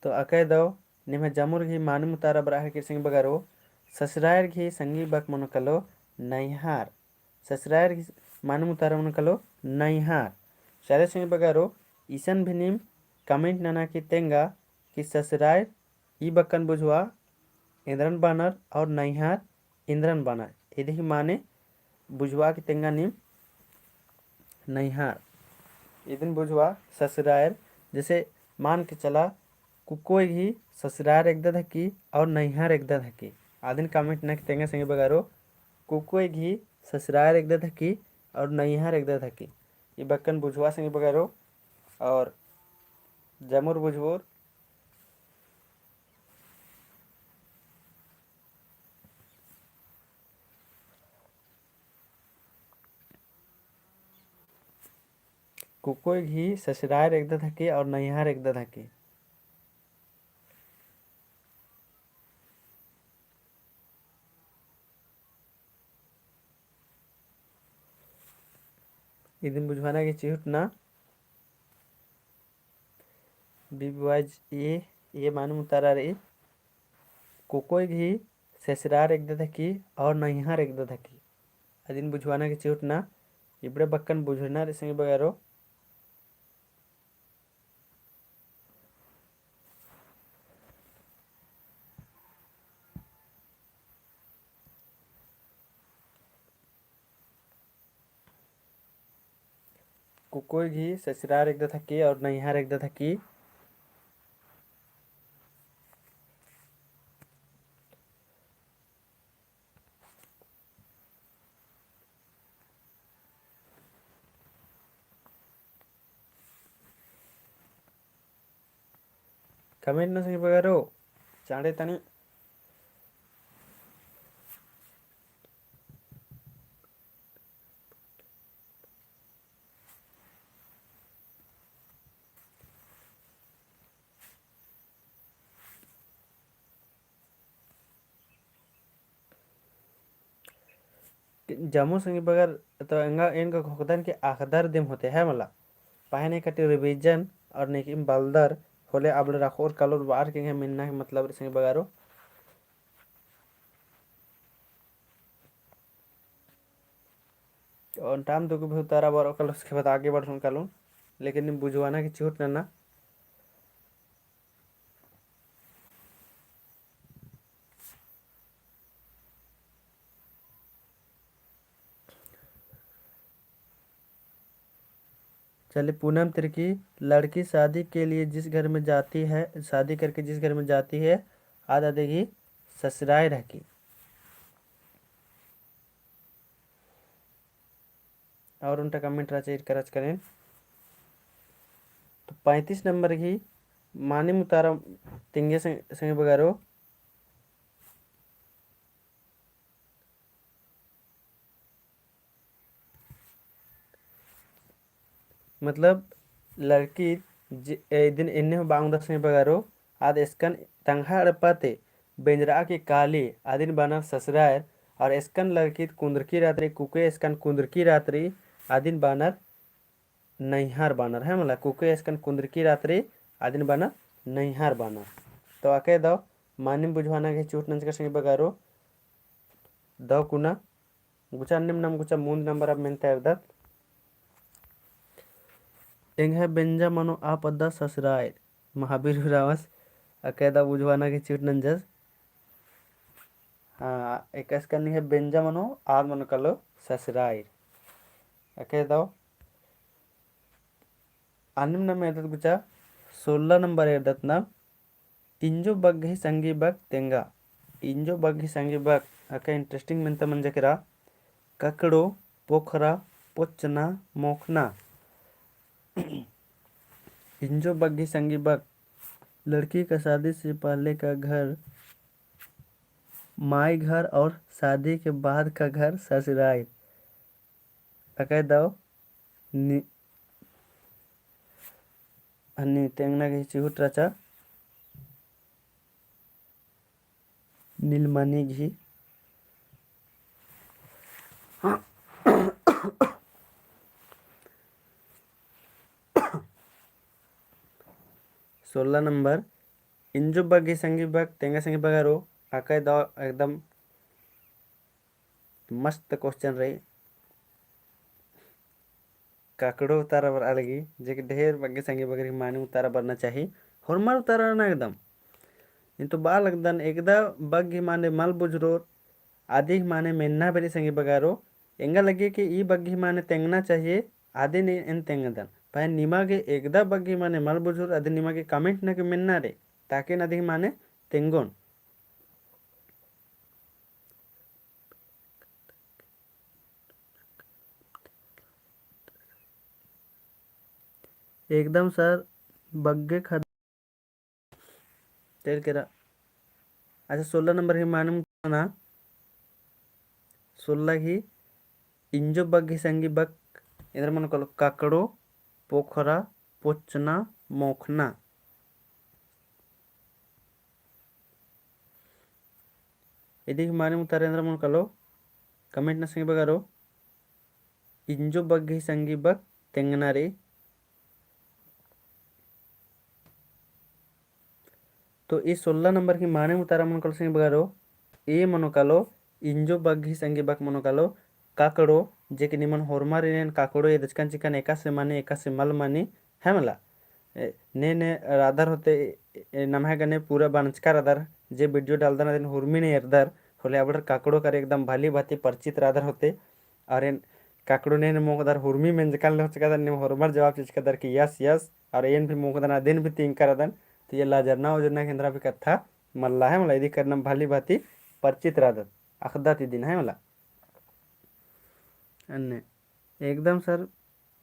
A: तो अकय दो निमे जमुर घी माने मुतारा बराह के संगी बगारो ससरायर घी संगी बक मन कलो नैहार ससरायर घी माने मुतारा मन कलो नैहार सारे संगी बगारो ईसन भिनिम कमेंट नाना की तेंगा कि ससरायर ई बक्कन बुझवा इंद्रन बानर और नैहार इंद्रन बानर यदि ही माने बुझवा की तेंगा निम नैहार इदिन बुझवा ससरायर जैसे मान के चला कुकोई घी ससुरार एकदा धकी और नैहर एकदा धकी आदिन कमेंट ना तेंगे संगे बगारो कुकोई घी ससुरार एकदा धकी और नैहर एकदा धकी ये बक्कन बुझवा संगे बगारो और जमुर बुझवोर कुकोई घी ससुरार एकदा धकी और नैहर एकदा धकी इदिन बुझवाना की चिहुट ना बीबीवाइज ये मानू उतारा रे कुकोई घी ससुरार एकदा धकी और नैहर एकदा धकी अदिन बुझवाना की चिहुट ना इबड़े बक्कन बुझना रे संगे बगारो कुकोई घी ससुरार एकदा थकी और नैहर एकदा थकी कमेंट ना संगी बगारो चाँडे तनी जामू संगी बगर तो एंगा इनका खोकदन के आखदर दिम होते हैं मला पाहने कटी रिवीजन और नेकिम बलदर होले अब रखोर कलोर बार के मिलना है मतलब संगी बगारो और टाइम तो भी उतारा बार कल उसके बाद आगे बढ़ सुन कलूँ लेकिन बुझवाना की छूट ना चलिए पूनम तिर्की लड़की शादी के लिए जिस घर में जाती है शादी करके जिस घर में जाती है आधा देगी ससुराल रह की और उनका कमेंट रचा करच करें तो 35 नंबर की मानी मुतारा तिंगे संगे बगारो मतलब लड़की दिन इन्हें बांग दस संगे बगारो आद इसकन तंहा अड़पाते बेंजरा की काली आदिन बानर ससुराल और इसकन लड़की कुंदरकी रात्रि कुके इसकन कुंदरकी रात्रि आदिन बानर नैहार बानर है मला कुके इसकन कुंदरकी रात्रि आदिन बानर नैहार बानर तो आके दो मानी बुझवाना के चूट नंच का संगे बगारो दो कुना गुचा निम नम गुचा मूंद नंबर अब मेनते अवदत एंगे बेंजा मनो आप अद्दा ससुराल महावीर रावस अकेदा बुझवाना के चूट नंजस हाँ एक इसकन है बेंजा मनो आद मनो कलो ससुराल अके दो अन्निम नम एदत गुचा 16 नंबर एदत ना इंजो बग्घी संगी बग तेंगा इंजो बग्घी संगी बग अका इंटरेस्टिंग मेंता मंजकरा ककड़ो पोखरा पोचना मोखना इंजो बग्घी संगी बग लड़की का शादी से पहले का घर माई घर और शादी के बाद का घर ससुराल अका दो अन्नी तेंगना के चिहुट रचा नीलमणि घी 16 नंबर इंजो बग्घी संगी बग तेंगा संगी बगारो आका दो एकदम मस्त क्वेश्चन रही काकड़ो उतारा बर अलगी जे कि ढेर बग्घी संगी बगरी मानी उतारा बरना चाहिए हरमार उतारा ना एकदम इंतु बाल लगदन एकदा बग्घी माने मल बुजरो आदि माने मेन्ना बेरी संगी बगारो एंगा लगे कि ई बग्घी माने तेंगना चाहिए आदि ने इन तेंगदन पाए निमागे एकदा बग्घी माने मल बुजुर आदि निमागे कमेंट ना के मेन्ना रे ताके नदी माने तेंगोन एकदम सर बग्गे खद तेल केरा अच्छा 16 नंबर ही मानम ना 16 ही इंजो बग्घी संगी बग इधर मन कलो काकड़ो पोखरा पोचना मोखना इदी माने मुतारे अंदर मन कलो कमेंट ना संगी बगारो इंजो बग्घी संगी बग तेंगना रे तो इस 16 नंबर की माने मुतारा मन कलो संगी बगारो ए मनो कलो इंजो बग्घी संगी बग मनो कलो काकड़ो जे कि निमन होरमा रे काकड़ो ये दचकन चिकन एका से माने एका से मल माने है मला ने राधर होते नमः गने पूरा बानचका राधर जे वीडियो डालदा ना दिन हुरमी ने एरदर होले अब काकड़ो कर एकदम भाली भाती परिचित राधर होते और इन काकड़ो ने मोकदर हुरमी में जकाल हो चका ने होरमर जवाब चीज कदर कि यस यस और एन भी मोकदना दिन भी तीन करदन तो ये लाजरना वजरना केंद्रा भी कथा मल्ला है मला यदि करना भाली भाती परिचित राधर अखदा ती दिन है मला अन्ने एकदम सर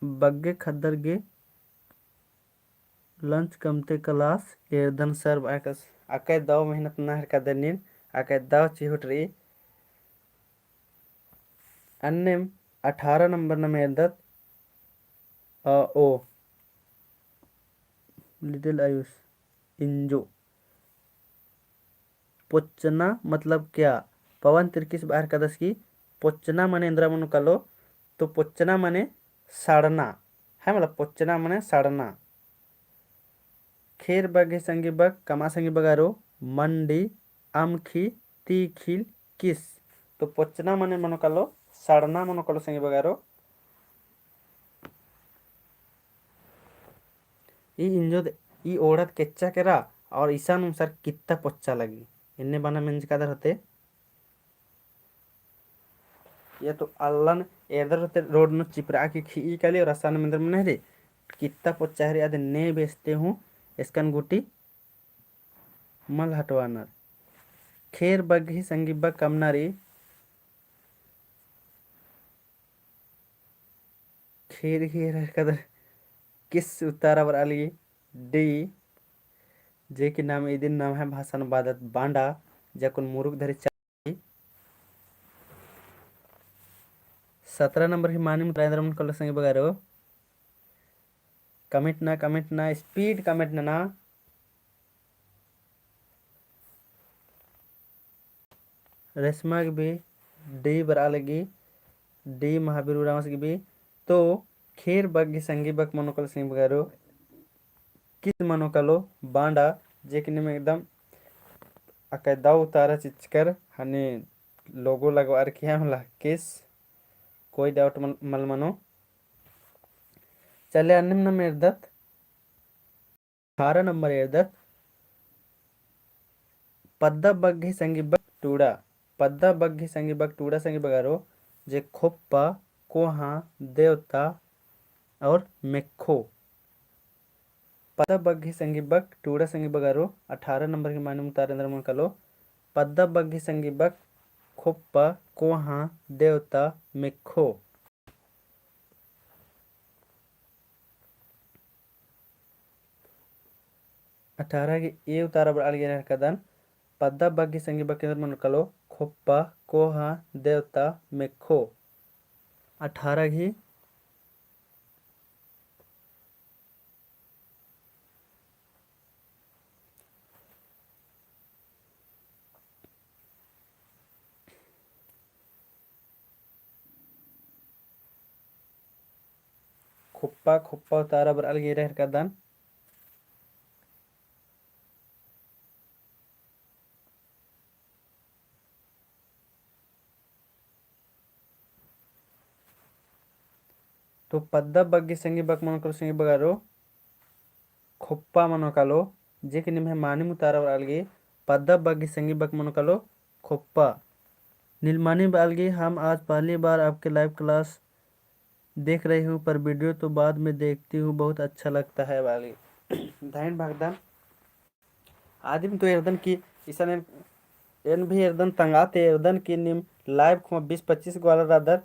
A: बग्गे खद्दर गे लंच कमते क्लास एर्दन सर्व आकस आके दाव मेहनत ना हर कदनिन आके दाव चिहुटरी अन्यम 18 नंबर न मेदत ओ लिटिल आयुष इंजो पोच्चना मतलब क्या पवन तिरकिस बाहर कदस की पोच्चना मने इंद्रा मनु कलो तो पोच्चना मने सड़ना है मतलब पोच्चना मने सड़ना खेर बगे संगी बग कमा संगी बगारो मंडी आमखी तीखिल किस तो पोच्चना मने मनु कलो सड़ना मनु कलो संगी बगारो ई इंजो ई ओढ़त केच्चा केरा और ईसा अनुसार कितना पोच्चा लगी इन्ने बना मेंज कादर होते ये तो अल्लन एदर होते रोड नो चिपरा की खी कली और आसान मंदिर में रे कितना पोच्चा रे आदे ने बेचते हूँ इसकन गुटी मल हटवाना खेर बग्ही संगी बग कमनारी खेर खेर कदर किस उतारा बर आली डी जे के नाम इदिन नाम है भाषण बादत बांडा जकुन मुरुक धरी 17 नंबर की मानी मुद्रा मन कल संगे बगारो कमिट ना स्पीड कमिट ना रेशमा की भी डी बरा लगी डी महावीर रामस की भी तो खेर बग संगी बग मनोकल सिंह बगारो किस मनोकलो बांडा जे कि में एकदम अकैदा उतारा चिचकर हने लोगो लगवा रखिया होला किस कोई डाउट मल मनो चले अन्य नंबर एर्दत 18 नंबर एर्दत पद्दा बग्घी संगी बग टूड़ा पद्दा बग्घी संगी बग टूड़ा संगी बगारो जे खोप्पा कोहा देवता और मेखो पद्दा बग्घी संगी बग टूड़ा संगी बगारो 18 नंबर की माने मुतारेंद्र मन कलो पद्दा बग्घी संगी बग खोप्पा कोहा देवता मेखो 18 की ए उतारा बर अलगे कदन पद्दा बग्गी संगी बकेंद्र मन कलो खोप्पा कोहा देवता मेखो 18 की खोप्पा खोप्पा उतारा बर अलगे कदन तो पद्दा बग्गी संगी बक मन कलो संगी बगारो खोप्पा मनो कलो जे कि निम्हे मानी मुतारा बर अलगे पद्दा बग्गी संगी बक मनो कलो खोप्पा नीलमानी बालगी हम आज पहली बार आपके लाइव क्लास देख रही हूँ पर वीडियो तो बाद में देखती हूँ बहुत अच्छा लगता है वाली धाइन भागदान आदिम तो एर्दन की ईसन एन भी एर्दन तंगाते एर्दन की निम लाइव खो 20-25 ग्वाला रादर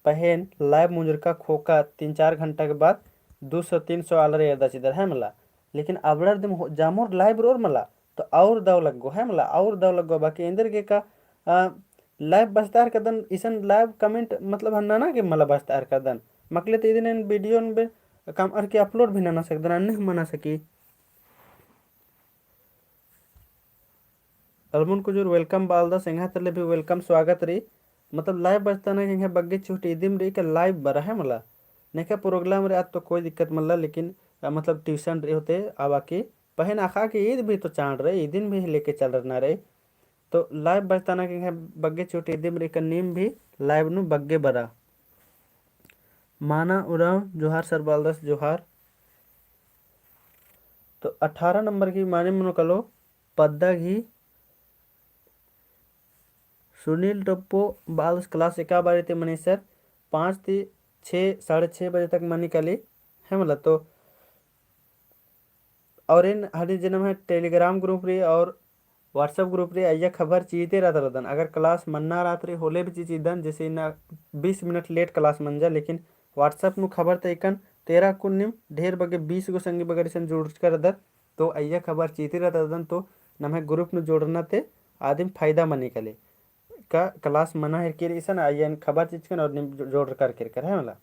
A: पहन लाइव मुंजरका खोका 3-4 घंटा के बाद 200-300 आलर एर्दा चिदर है मला लेकिन अबड़र दिम जामोर लाइव रोर मला तो और दाव लगो है मला और दाव लगो बाकी इंदर के का लाइव बस्तार कदन ईसन लाइव कमेंट मतलब हन्ना ना कि मला बस्तार कदन मकले तो इदिन वीडियो में काम करके अपलोड भी ना सकदन अन्य मना सकी अलमुन को जो वेलकम बालदा सिंहा तले भी वेलकम स्वागत रही मतलब लाइव बजता ना कि बग्गे छुट्टी इदिम रही के लाइव बरा है मला नहीं क्या प्रोग्राम रे आज तो कोई दिक्कत मल्ला लेकिन मतलब ट्यूशन रहे होते अब आके पहन आखा के ईद भी तो चांद रहे ईद दिन भी लेके चल रहा रहे तो लाइव बजता ना कि बग्गे छुट्टी इदिम रही का नीम भी लाइव नु बग्गे बरा माना उराव जोहार सर बालदस जोहार तो 18 नंबर की माने मनो कलो पद्दा घी सुनील टप्पो बाल क्लास एका बारे थे मनी सर 5 थी 6-6:30 बजे तक मनी कली है मतलब तो और इन हरी जन्म है टेलीग्राम ग्रुप रे और व्हाट्सएप ग्रुप रे आइया खबर चीते रहता रहता अगर क्लास मन्ना रात रे होले भी चीज दन जैसे ना 20 मिनट लेट क्लास मन जा लेकिन व्हाट्सएप नु खबर तो एकन 13 कुन निम ढेर बगे 20 गो संगी बगर सन जोड़ कर दर तो अय्या खबर चीती रहता दन तो नमे ग्रुप नु जोड़ना ते आदिम फायदा मनी कले का क्लास मना है के इसन अय्या खबर चीज कन और निम जोड़ कर है मला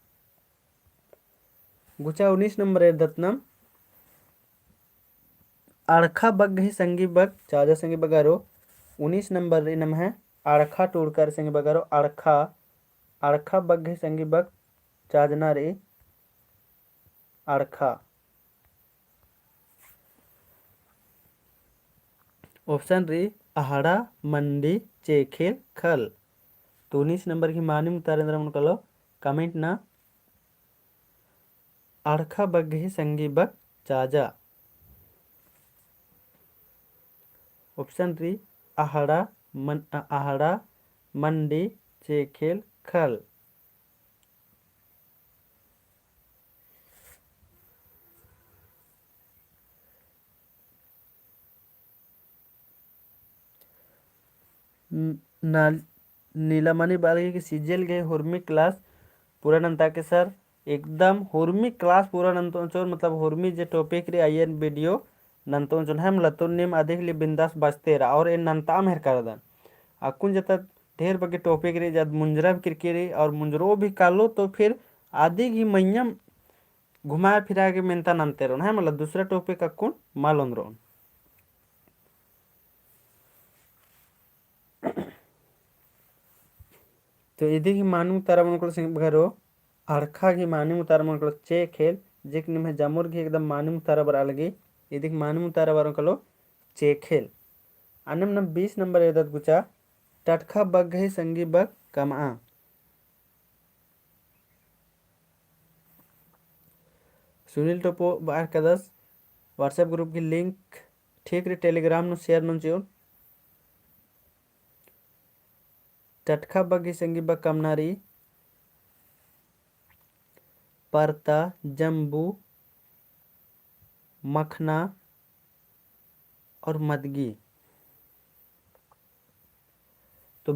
A: गुचा 19 नंबर दत्नम अड़खा बग ही संगी बग चाजा संगी बगारो 19 नंबर इनम है अड़खा टूड़कर संगी बगारो अड़खा अड़खा बग ही संगी बग चाजना रे अड़खा। ऑप्शन रे अहाड़ा मंडी चेखेल खल। तो 19 नंबर की मानी मुतारेंद्र मन कलो कमेंट ना अड़खा बग ही संगी बग चाजा। ऑप्शन री अहाड़ा मंडी चेखेल खल। नीलामणि बालगी की सीजल गए हुर्मी क्लास पूरा नंता के सर एकदम हुर्मी क्लास पूरा नंतों चोर मतलब हुर्मी जे टॉपिक रे आयन वीडियो नंतों चोन हम लतुन निम अधिक li बिंदास बचते रहा और इन नंता मेहर कर दन अकुन जता ढेर बगे टॉपिक रे जब मुंजरा क्रिके रे और मुंजरो भी कालो तो फिर आदि ही मैयम घुमा फिरा के मेंता नंते रोन है मतलब दूसरा टॉपिक अकुन मालूम रोन। तो इदी की मानू तारा मन को सिंह घरो अड़खा की मानी मुतारा मन को चे खेल जिक निम है जामुर की एकदम मानी मुतारा बर अलगी इदी की मानी मुतारा बर कलो चे खेल। अनम नम 20 नंबर एदत गुचा टटखा बग है संगी बग कमा। सुनील टोपो बार कदस व्हाट्सएप ग्रुप की लिंक ठीक रे टेलीग्राम नु शेयर नु चियो टटखा बग है संगी बग कमनारी परता जम्बू मखना और मदगी। तो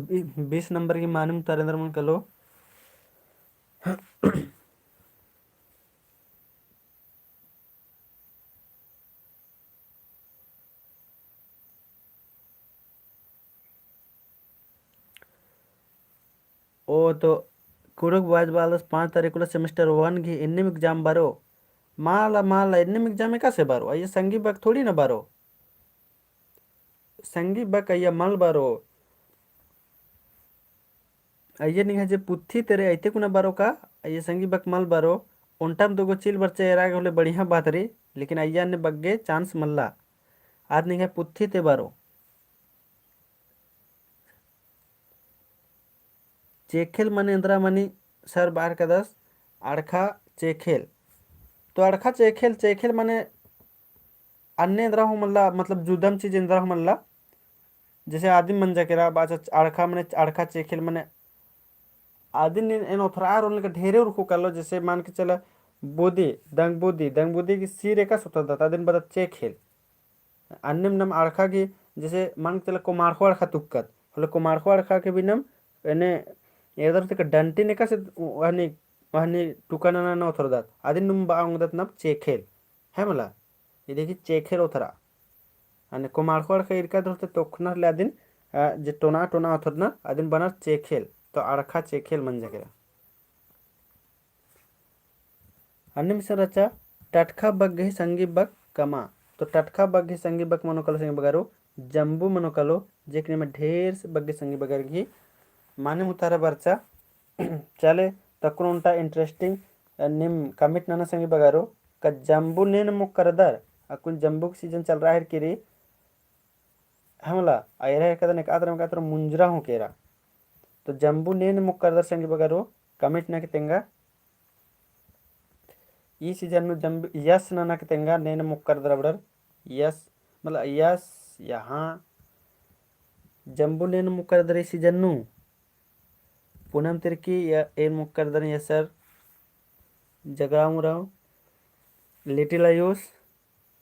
A: 20 नंबर की मानम तरेंद्र मन कलो ओ तो कुड़क बॉयज बालस 5 तारीख को सेमेस्टर 1 की इन्नी एग्जाम बारो माला इन्नी एग्जाम में कैसे बारो ये संगी बक थोड़ी ना बारो संगी बक ये मल बारो ये नहीं है जे पुत्थी तेरे ऐते कुना बारो का ये संगी बक मल बारो उनटाम दो गो चिल बच्चे एरा होले बढ़िया बात रे लेकिन अय्या ने बग्गे चांस मल्ला आज नहीं है पुत्थी ते बारो चेखेल मने इंद्रा मनी सर बार का 10 अड़खा चेखेल तो अड़खा चेखेल मने अन्य इंद्रा हो मल्ला मतलब जुदम चीज इंद्रा हो मल्ला जैसे आदिम मन जाकेरा बाचा अड़खा मने अड़खा चेखेल मने आदिन इन ओथरार उन का ढेरे उरको कलो जैसे मान के चला दंग बोदी की सिर एका सुता था आदिन बता चेखेल अन्य नम अड़खा की जैसे मान के चला कुमारखो अड़खा तुक्कत हले कुमारखो अड़खा के भी नम एने इधर तक डंटी ने का से वहनी वहनी टुकाना ना उतर दात आदिन नुम बांग दात नम चेखेल है मला ये देखी चेखेल उतरा अने कुमारखो अड़खा इरका धरते तोखना ले आदिन जे टोना टोना उतरना आदिन बना चेखेल तो अड़खा चेखेल मन जगेरा अन्य मिशन रचा टटखा बग्गे संगी बग कमा। तो टटखा बग्गे संगी बग मनोकलो संगी बगारो जम्बू मनोकलो जेकने में ढेर से बग्गे संगी बगर की माने मुतारा बरचा चले तकुन उनटा इंटरेस्टिंग निम कमिट नाना संगी बगारो का जम्बू नेन मुक करदर अकुन जम्बू की सीजन चल रहा है कि रे हमला आयरा है कदन एक आदर मुंजरा हूँ केरा तो जम्बू नेन मुक करदर संगी बगारो कमिट ना के तेंगा ಈ ಸೀಸನ್ जंब यस ना के तेंगा नेन मुक कर दरबड़र यस मतलब यस यहाँ जम्बू नेन मुक कर दर सीजन नु पूनम तिरकी या एन मुक कर दर यसर जगराऊ राव लिटिल आयुष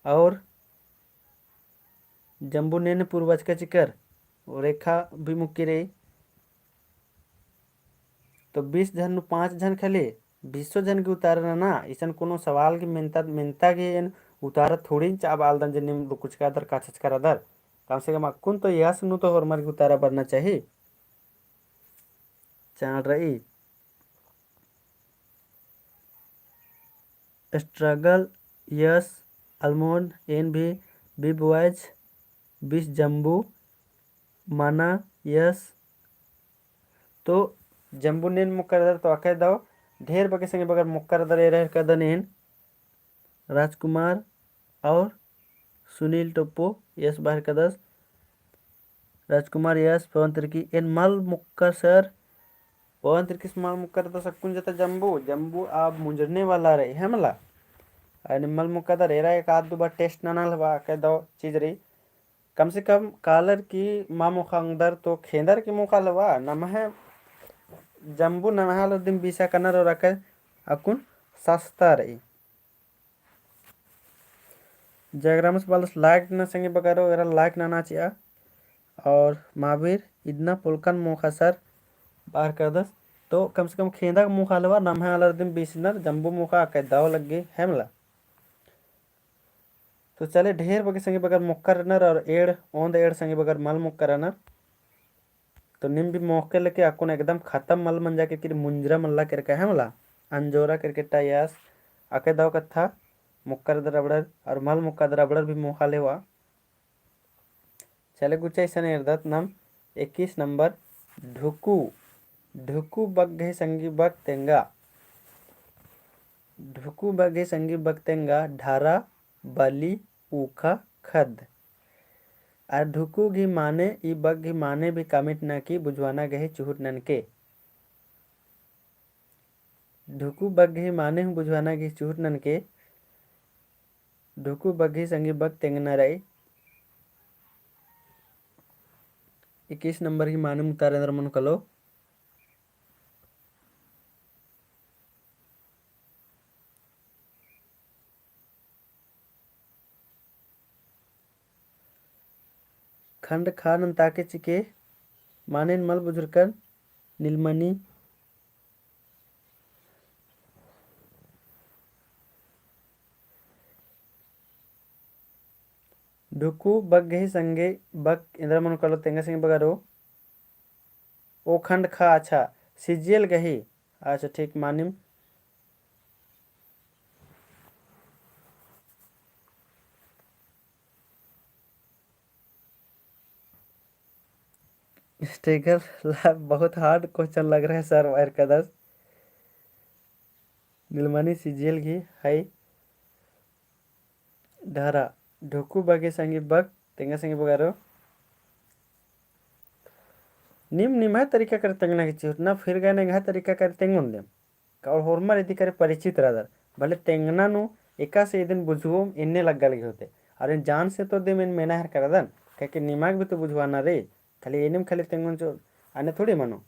A: और जम्बू नेन पूर्वज का चिकर रेखा भी मुक्की रही तो 20 जन 5 जन खेले 20 जन के उतारना ना ऐसा कोनो सवाल की मिनता मिनता के उतारा थोड़ी चाब आलदन जे निम कुछ का दर काछच कर दर कम से कम अक्कुन तो यह सुनो तो हमारे उतारा बनना चाहिए चल रही struggle yes almond envy B boys 20 जम्बू माना यस तो जम्बू नेन मुक्कर तो अके दाओ ढेर बके संगे बगर मुक्कर दर ए रह कदन एन राजकुमार और सुनील टोप्पो यस बाहर कदस राजकुमार यस पवन तिर्की एन मल मुक्कर सर पवन तिर्की मल मुक्कर तो सक्कुन जता जम्बू जम्बू आप मुंजरने वाला रहे हमला मल मुक्का दर एरा एक आध दो बार टेस्ट ना लवा कह दो चीज रही कम से कम कालर की माँ मुखा अंदर तो खेंदर की मुखा लवा नमः जम्बू नमः दिन बीसा कनर और रखे अकुन सस्ता रही जयग्रामस बालस लाइक न संगे बगारो एरा लाइक ना नाचिया और महावीर इतना पुलकन मुखा सर बाहर कर दस तो कम से कम खेंदा का मुखा लवा नमः अलर दिन बीसनर जम्बू मुखा कह दाव लग गई हेमला तो चले ढेर बगे संगे बगर मुक्कर रनर और एड़ ओंद एड़ संगे बगर मल मुक्कर रनर तो निम भी मौके लेके अकुन एकदम खत्म मल मन जाके कि मुंजरा मल्ला करके है मला अंजोरा करके टायास आके दाव कथा मुक्कर दरबड़र और मल मुक्का दरबड़र भी मुखा लेवा चले कुछ ऐसा निर्दत नम 21 नंबर ढुकू ढुकू बग्घे संगी बग तेंगा ढुकू बग्घे संगी बग तेंगा ढारा बली ऊखा खद और ढुकू घी माने ई बग घी माने भी कमिट न की बुझवाना गहे चुहुट नन के ढुकू बग घी माने हूँ बुझवाना घी चुहुट नन के ढुकू बग्घी संगी बग तेंग न रही 21 नंबर की माने मुतारेंद्र मन कलो खंड खान ताके चिके माने मल बुजुर्गन नीलमणि ढुकू बग गही संगे बग इंद्र मन कलो तेंगा संगे बगारो ओ खंड खा अच्छा सिजियल गही अच्छा ठीक मानिम स्टिकर बहुत हार्ड क्वेश्चन लग रहा है सर वायर का 10 नीलमणि सिजियल घी हाई ढारा ढुकू बगे संगे बग तेंगा संगे बगारो निम निम है तरीका कर तेंगना की चीज ना फिर गए ना तरीका कर तेंगुन देम और होर्मर यदि करे परिचित रहा भले तेंगना नु एका से दिन बुझुओ इन्ने लग गल होते अरे जान से तो दे में मेना हर कर दन कह निमाग भी तो बुझवाना रे खाली एनिम खाली तेंगुन जो आने थोड़ी मानो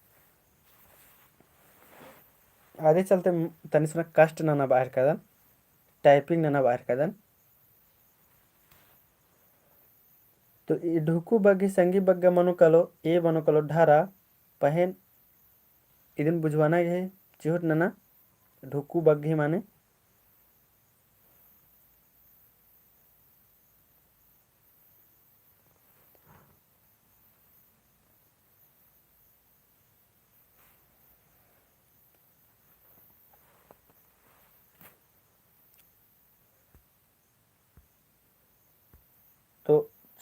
A: आधे चलते तनि सुना कष्ट ना बाहर कर दन टाइपिंग ना बाहर कर दन तो ये ढुकू बग्गी संगी बग्गा मनु कलो ए मनु कलो ढारा पहन इदिन बुझवाना है चिहुट नना ढुकू बग्घी माने तो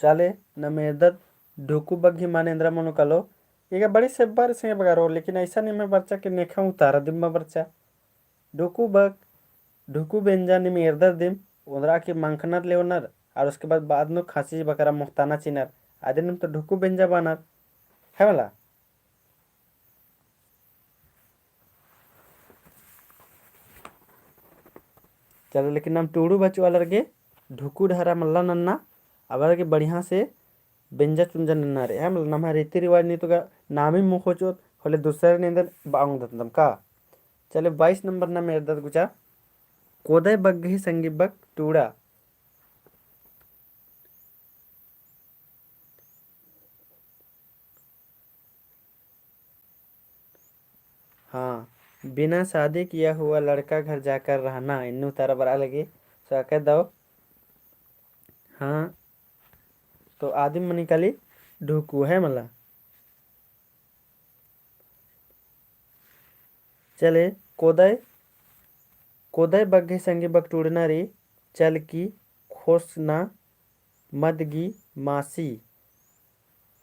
A: चाले न मेदत ढुकू बग्घी माने इंद्रा मनु कलो ಈಗ ಬಡಿ ಸೆಬ್ಬಾರಿ ಸಂಗೆ ಬಗಾರೋ लेकिन ऐसा नहीं मैं बच्चा के नेखा उतारा दिम बच्चा ढुकू बग ढुकू बेंजा निम एरदर दिम उधरा के मंखनर लेवनर और उसके बाद में खांसी बकरा मुख्ताना चिनर आदि निम तो ढुकू बेंजा बानर है वाला चलो लेकिन हम टूड़ू बचू वाला गे ढुकू ढहरा मल्ला नन्ना अब के बढ़िया से बेंजा चुंजा नन्ना रे है मतलब हमारे रीति रिवाज नहीं तो का नाम ही मुख हो चो होले दूसरे ने अंदर बांग दतम का चले 22 नंबर ना मेरे दत गुचा कोदय बग्घी संगी बग टूड़ा हाँ बिना शादी किया हुआ लड़का घर जाकर रहना इन्नू तारा बरा लगी सो कह दो हाँ तो आदिम मनिकाली ढुकू है मला चले कोदय कोदय बग्घे संगी बग टूटनारी चल की खोसना मदगी मासी।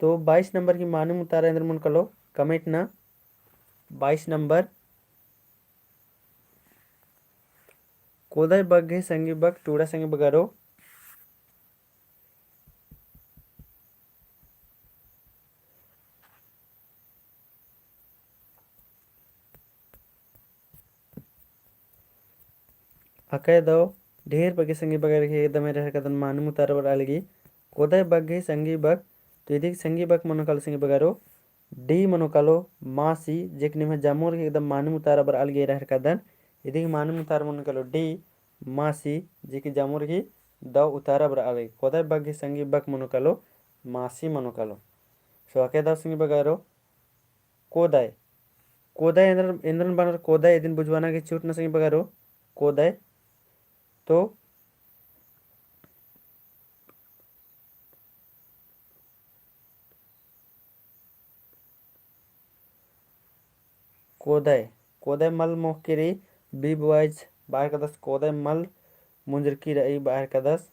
A: तो 22 नंबर की मानू मुतारा इंद्र मन कलो कमेंट ना 22 नंबर कोदय बग्घे संगी बग टूड़ा संगी बगारो अकय दो ढेर बगे संगी बगर के एकदम रह कदन मानू मुतारा बर अलगी कोदय बग्घे संगी बग तो यदि संगी बग मनो कल संगी बगारो डी मनो कलो मासी जेकने में जामोर के एकदम मानू मुतारा बर अलगी रह कदन यदि मानू मुतारा मनो कलो डी मासी जेकी जामोर की द उतारा बर अलगी कोदय बग्घे संगी बग मनो कलो मासी मनो कलो सो अकय दो संगी बगारो कोदय कोदय इंद्रन बनर कोदय दिन बुझवाना के चूट न संगी बगारो कोदय तो कोदय कोदय मल मोहकिरी बी बॉयज बाहर का दस कोदय मल मुंजर की रही बाहर का दस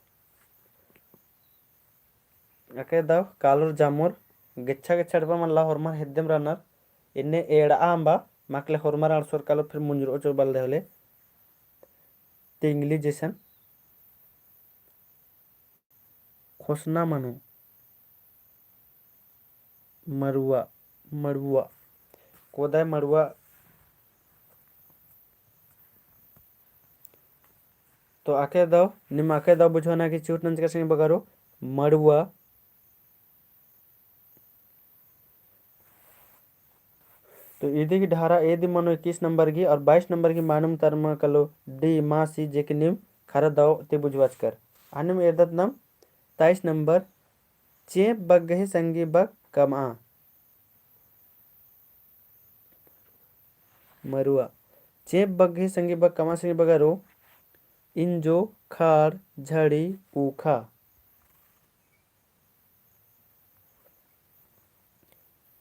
A: अके दव कालूर जामुर गिच्छा गिच्छा डबा मल्ला हॉर्मर हिद्दम रनर इन्ने एड़ा आंबा माकले हॉर्मर आंसर कालो फिर मुंजर ओचो बल देवले तिंगली जैसन खोसना मनु मरुआ मड़ुआ कोदय मड़ुआ तो आके दो निम आके दो बुझवाना की चूट नंच कर बगारो मड़ुआ तो ईदी की ढारा एदी मनो 21 नंबर की और 22 नंबर की मानम तर्म कलो डी मासी जे की निम खरा दाव ते बुझवाच कर आनिम एदत नम 23 नंबर चेप बग गहे संगी बग कमा मरुआ चेप बग गहे संगी बग कमा संगी बगारो इंजो खाड़ झड़ी ऊखा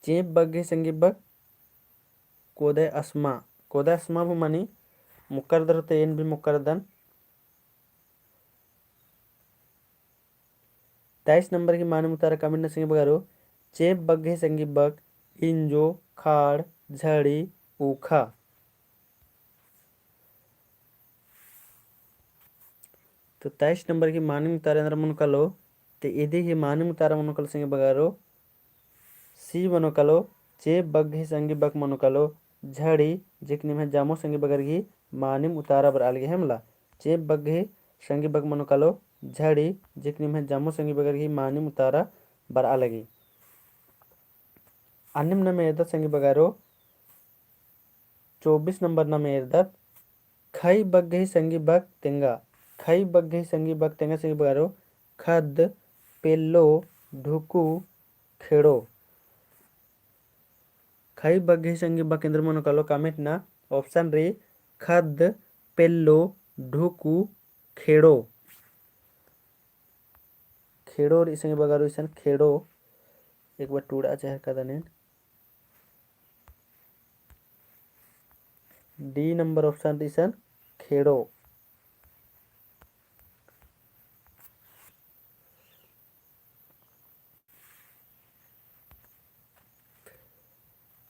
A: चेप बग गहे संगी बग कोदय अस्मा भी मनी मुकरदर तो एन भी मुकरदन 23 नंबर की माने मुतारा कमेंट संगी बगारो चेप बग्घे संगी बग इंजो खाड़ झड़ी ऊखा। तो 23 नंबर की माने मुतारा अंदर मन कलो ते इधी ही माने मुतारा मन कल संगी बगारो सी मनो कलो चेप बग्घे संगी बग मनो कलो झड़ी जिकनी में जामो संगी बगर की मानिम उतारा बर अलगे हमला चेप बग्घे संगी बग मनो कलो झड़ी जिकनी में जामो संगी बगर की मानिम उतारा बर अलगे अन्निम न मेरदत संगी बगारो 24 नंबर न मेरदत खई बग्घे संगी बग तेंगा खई बग्घे संगी बग तेंगा संगी बगारो खद पेल्लो ढुकू खेड़ो खई बग्घे संगी बग केंद्र मनो कलो कमेंट ना ऑप्शन रे खद पेल्लो ढुकू खेड़ो खेड़ो संगी बगारो इसन खेड़ो एक बार टूड़ा चाहे कदने डी नंबर ऑप्शन रिसन खेड़ो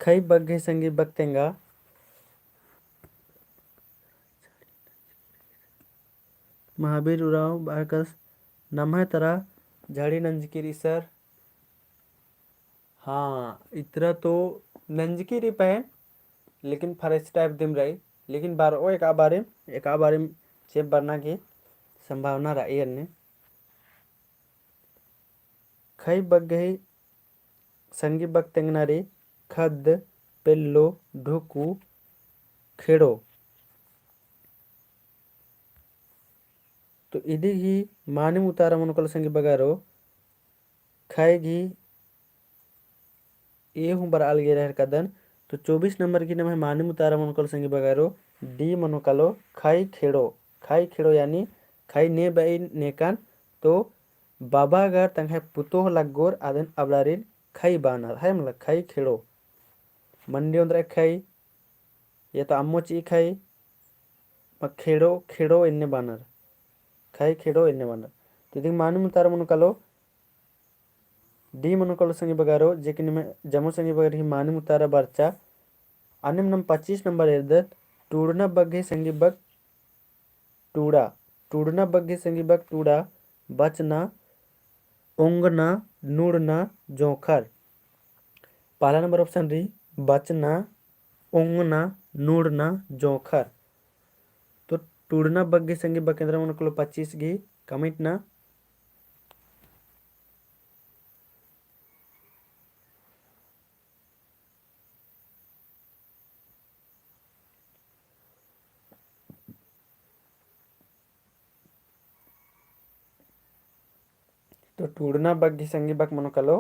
A: खई बग्घे संगी बगतेंगा महावीर उराव बारकस नमः तरा झाड़ी नंजकिरी सर हाँ इतना तो नंजकिरी पे लेकिन फरेस्ट टाइप दिम रही लेकिन बार ओ एक आ बारे चेप बनना की संभावना रही अन्य खई बग्घे संगी बगतेंगनारी खद पेल्लो ढुकू खेड़ो तो इधी ही मानिम उतारा मनोकल संगी बगारो खाएगी ये हूँ बर अलगे रह कदन तो 24 नंबर की नम माने मुतारा मन कल संगी बगारो डी मनो कलो खाई खेड़ो यानी खाई ने बाई नेकान तो बाबा अगर तंग पुतो लगोर आदन अबलारिन खाई बानर है मतलब खाई खेड़ो मंडी अंदर खाई या तो अम्मो ची खाई खेड़ो इन्ने बानर खाई खेड़ो इन्ने बानर तो माने मुतारा मन कलो डी मनो कलो संगी बगारो जेकिन में जमो संगी बगार ही माने मुतारा बर्चा अन्य नम 25 नंबर इर्दत टूड़ना बग्गे संगी बग टूड़ना बग्गे संगी बग टूड़ा बचना ओंगना नूड़ना जोखर पहला नंबर ऑप्शन री बचना ओंगना नूड़ना जोखर तो टूड़ना बग्गे संगी बग केंद्र मन कलो 25 गी कमिट ना तो टूड़ना बग्गी संगी बग मनो कलो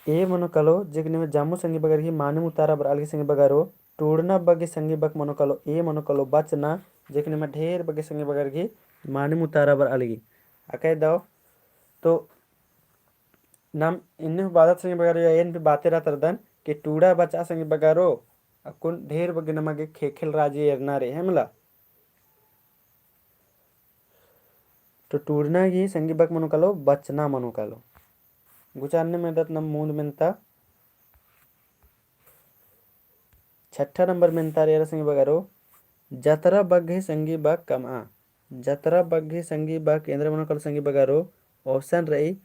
A: ए मनो कलो जेकने में जामो संगी बगर ही माने मुतारा बर अलगी संगी बगारो टूड़ना बग्गी संगी बग मनो कलो ए मनो कलो बचना जेकने में ढेर बग्गी संगी बगर की माने मुतारा बर अलगी अकय दाओ तो नाम इन्ने बादत संगी बगारो या एन भी बातें रहता रदन कि टूड़ा बचा संगी बगारो अकुन ढेर बग्गी नमगे खेल राजी एरना रे है मला तो टूड़ना की संगी बग मनो कलो बचना मनो कलो गुचारने में दत नम मूंद मिनता छठा नंबर मिनता रेरा संगी बगारो जतरा बग्गे संगी बग कमा जतरा बग्गे संगी बग केंद्र मनो कलो संगी बगारो ऑप्शन रही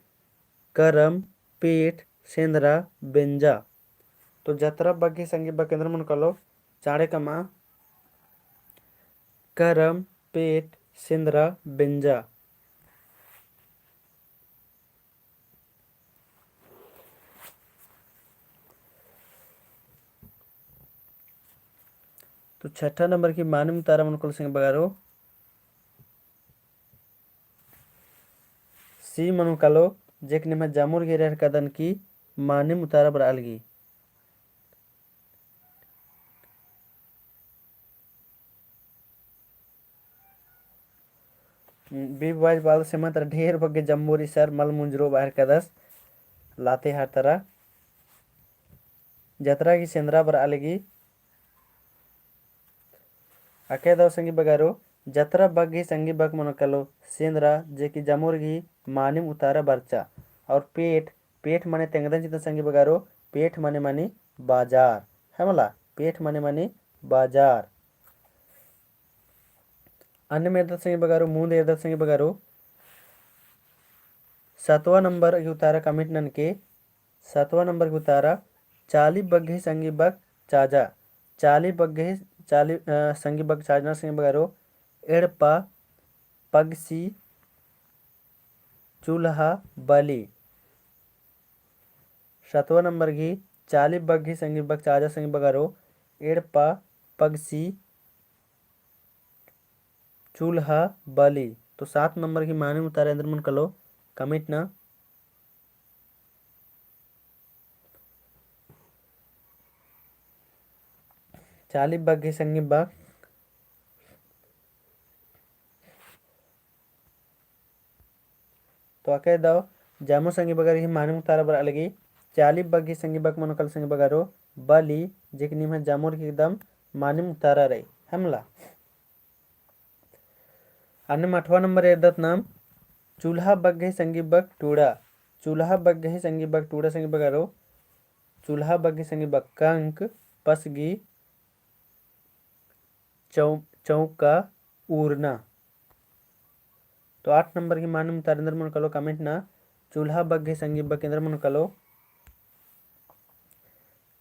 A: करम पीठ सेंद्रा बेंजा तो जतरा बग्गे संगी बग केंद्र मनो कलो चाड़े कमा करम पेट सेंद्रा बेंजा तो छठा नंबर की मानम तारा मन कल संग बगारो सी मनु कलो जेकने में जामुर गिरहर कदन की माने मुतारा बर अलगी बीवाज बाल से मात्र ढेर बगे जम्मूरी सर मल मुंजरो बाहर कदस लाते हर तरह जतरा की सेंद्रा बर अलगी अके दो संगी बगारो जतरा बग्गी संगी बग मनो कलो सेंद्रा जे की जमुरगी मानिम उतारा बर्चा और पेट माने तेंगदन चितन संगी बगारो पेट माने बाजार है मला पेट माने बाजार अन्य में संगी बगारो मूंद एदत संगी बगारो 7वां नंबर की उतारा कमिटनन के 7वां नंबर की उतारा चाली बग्गी संगी बग चाजा चाली बग्गे चाली संगी बग चाजना संगी बगारो एड़पा पगसी चूल्हा बली 7वां नंबर की चाली बग्गी संगी बग चाजा संगी बगारो एड़पा पगसी चूल्हा बली तो 7 नंबर की माने उतारे अंदर मन कलो कमिट ना चाली बग्गी संगी बग तो अके दाओ जामो संगी बगर ही माने उतारा बर अलगी चाली बग्गी संगी बग मन कल संगी बगारो बली जिकनी में जामुर की एकदम माने उतारा रही हमला अन्य 8वां नंबर एदत नाम चूल्हा बग्गे संगी बग टूड़ा चूल्हा बग्गे संगी बग टूड़ा संगी बगारो चूल्हा बग्गे संगी बग कंक पसगी चौका उड़ना तो 8 नंबर की मानम तारेंद्र मन कलो कमेंट ना चूल्हा बग्गे संगी बग केंद्र मन कलो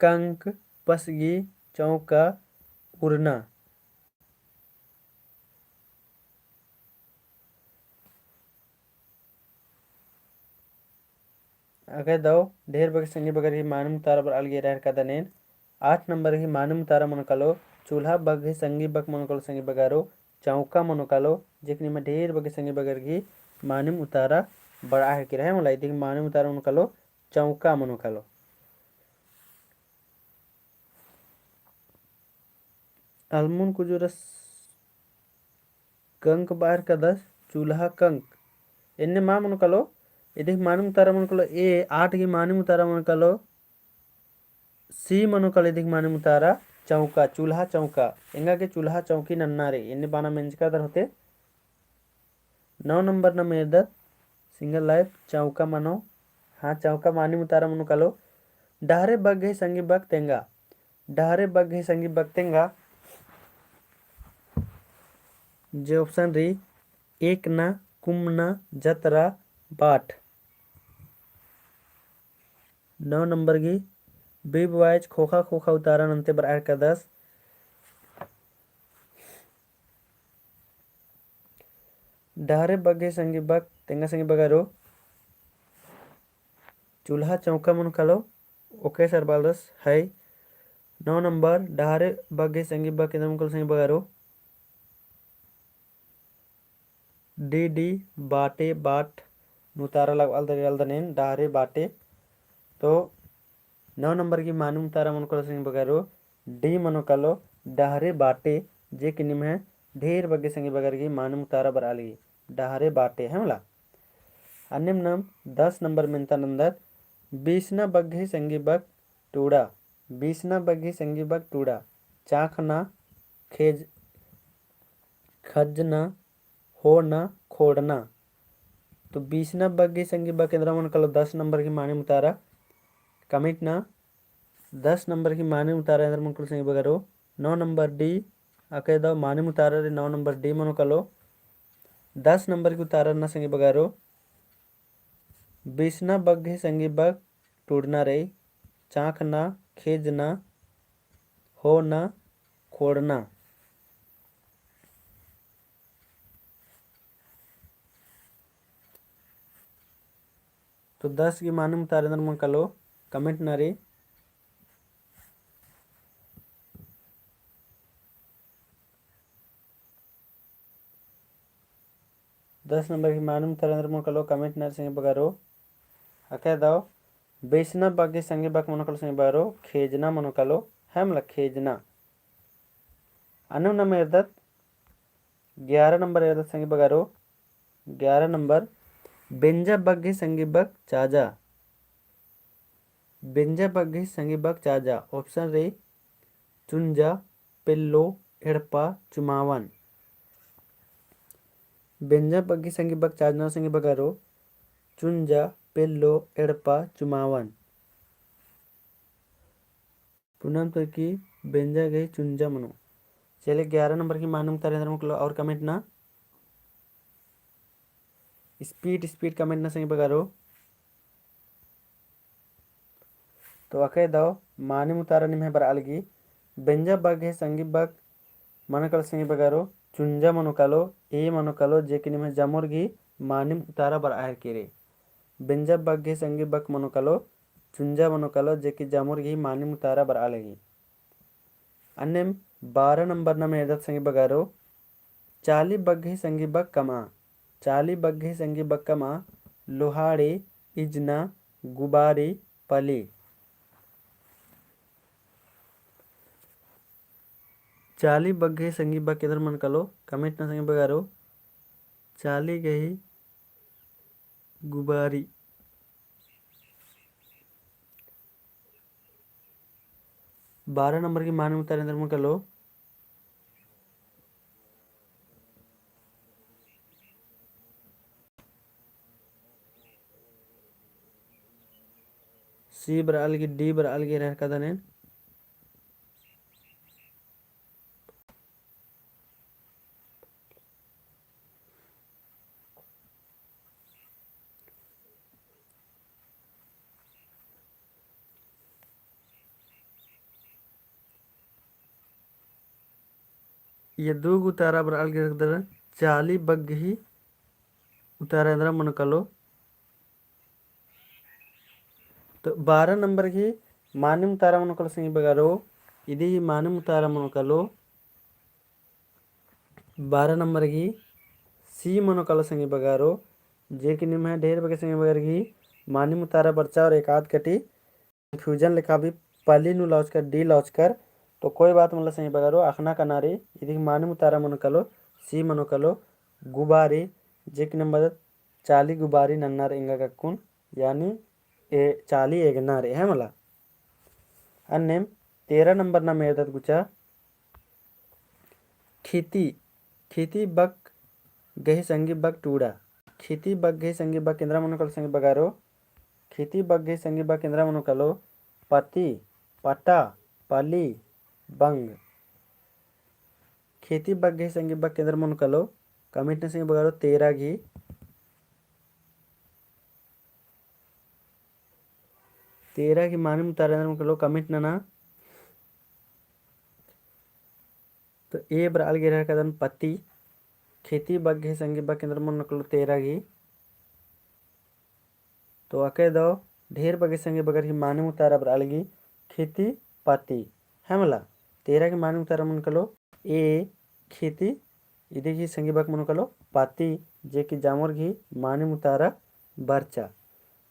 A: कंक पसगी चौका उड़ना अगर दो ढेर बगे संगी बगर ही मानम तारा बर अलगे रह का दनेन 8 नंबर ही मानम तारा मन कलो चूल्हा बग्गे संगी बग मन कलो संगी बगारो चौका मन कलो जेकनी में ढेर बगे संगी बगर की मानम उतारा बड़ा है कि रहे मलाई मानम उतारा मन कलो चौका मन कलो अलमुन कुजुरस कंक बाहर कदस चूल्हा कंक एन्ने मा मन कलो इदिक मानी मुतारा मन कलो ए 8 की मानी मुतारा मन कलो सी मन कलो इदिक मानी मुतारा चौका चूल्हा चौका एंगा के चूल्हा चौकी नन्नारे एन्ने बाना मेंजका दर होते 9 नंबर न मेदत सिंगल लाइफ चौका मनो हाँ चौका मानी मुतारा मन कलो डहरे बग्गे संगी बग तेंगा डहरे बग्गे संगी बग तेंगा जे ऑप्शन री एक ना कुमना जतरा बाट 9 नंबर की बीब वाइज खोखा खोखा उतारा नंते बर का 10 डहरे बग्गे संगी बग तेंगा संगी बगारो चूल्हा चौका मन कलो ओके सर बालरस है 9 नंबर डहरे बग्गे संगी बग केंद्र मन कलो संगी बगारो डी डी बाटे बाट नुतारा लग अलदनेन डहरे बाटे तो 9 नंबर की मानू तारा मन कलो संगी बगारो डी मनो कलो डहरे बाटे जे कि निम है ढेर बग्गे संगी बगर की मानू तारा बर आलगी डहरे बाटे है मला अन्यम नम 10 नंबर मिनता नंदर बीसना बग्घे संगी बग टूड़ा बीसना बग्घे संगी बग टूड़ा चाखना खेज खजना होना खोड़ना तो बीसना बग्घे संगी बग केंद्र मन कलो 10 नंबर की माने मुतारा कमिट ना 10 नंबर की माने मुतारा इंद्र मन कलो संगी बगरो 9 नंबर डी अके दो माने मुतारा रे 9 नंबर डी मनो कलो 10 नंबर की उतारा ना संगी बगारो बीसना बग्घे संगी बग टूटना रही चाखना खेजना होना खोड़ना तो 10 की माने मुतारे अंदर मन कलो कमेंट ना रही दस नंबर की मालूम तरह मन कलो कमेंट नर संगे बगारो अके दाओ बेसना बग्गे संगे बक मन कलो संगे बगारो खेजना मन कलो है मतलब खेजना अनु नंबर एरदत 11 नंबर एरदत संगे बगारो 11 नंबर बेंजा बग्गे संगे बक चाजा बेंजा बग्गे संगे बक चाजा ऑप्शन रे चुंजा पिल्लो एड़पा चुमावन बेंजा बग्गी संगी बग चाजना संगी बगारो चुंजा पेल्लो एड़पा चुमावन पुनम तो की बेंजा गई चुंजा मनो चले 11 नंबर की मालूम तारे मुकलो और कमेंट ना स्पीड स्पीड कमेंट ना संगी बगारो तो अके दाओ मानी मुतारा निम है बर अलगी बेंजा बग है संगी बग मन कल संगी बगारो चुंजा मनो कलो ए मनो कलो जे कि निम जमुर्गी मानिम उतारा बर आहर केरे बेंजा बग्गे संगी बक मनो कलो चुंजा मनो कलो जे कि जमुर्गी मानिम उतारा बर आलेगी अन्यम 12 नंबर न में एदत संगी बगारो चाली बग्गे संगी बक कमा चाली बग्गे संगी बक कमा लोहाड़े इजना गुबारी पली चाली बग्घे संगी बग किधर मन कलो कमेंट ना संगी बगारो चाली गई गुबारी 12 नंबर की माने उतारे अंदर मन कलो सी बराल की डी बराल की रह कदने ये दो उतारा बर अलग रखदर चाली बग्घ ही उतारा अंदर मन कलो तो 12 नंबर की मानिम उतारा मन कलो संगी बगारो इदी मानिम उतारा मन कलो 12 नंबर की सी मन कलो संगी बगारो जे कि निम है ढेर बगे संगी बगर की मानिम उतारा बर्चा और एक आध कटी फ्यूजन लिखा भी पहली नु लॉन्च कर डी लॉन्च कर तो कोई बात मला संगी बगारो अखना कनारी इदी मानी मुतारा मनकलो सी मनकलो गुबारी जेक नंबर चाली गुबारी नन्नार इंगा कक्कुन यानी ए चाली एगनार है मला अन्नेम 13 नंबर ना मेदत गुचा खेती खेती बक गही संगी बक टूड़ा खेती बक गही संगी बक केंद्र मनकल संगी बगारो खेती बक गही संगी बक केंद्र मनकलो पति पटा पली बंग खेती बक गही संगी बक केंद्र मनकलो कमिट संगी बगारो 13 घी तेरा की मानी मुतारा मनकलो कमिट नना तो ए बराल गिरा कदन पति खेती बग्गे संगी बग केंद्र मनकलो 13 घी तो अके दो ढेर बगे संगे बगर की मानी मुतारा बरालगी खेती पाती है मला 13 की मानी मुतारा मनकलो ए खेती इधे की संगी बग मनकलो पाती जे की जामोर घी मानी मुतारा बरचा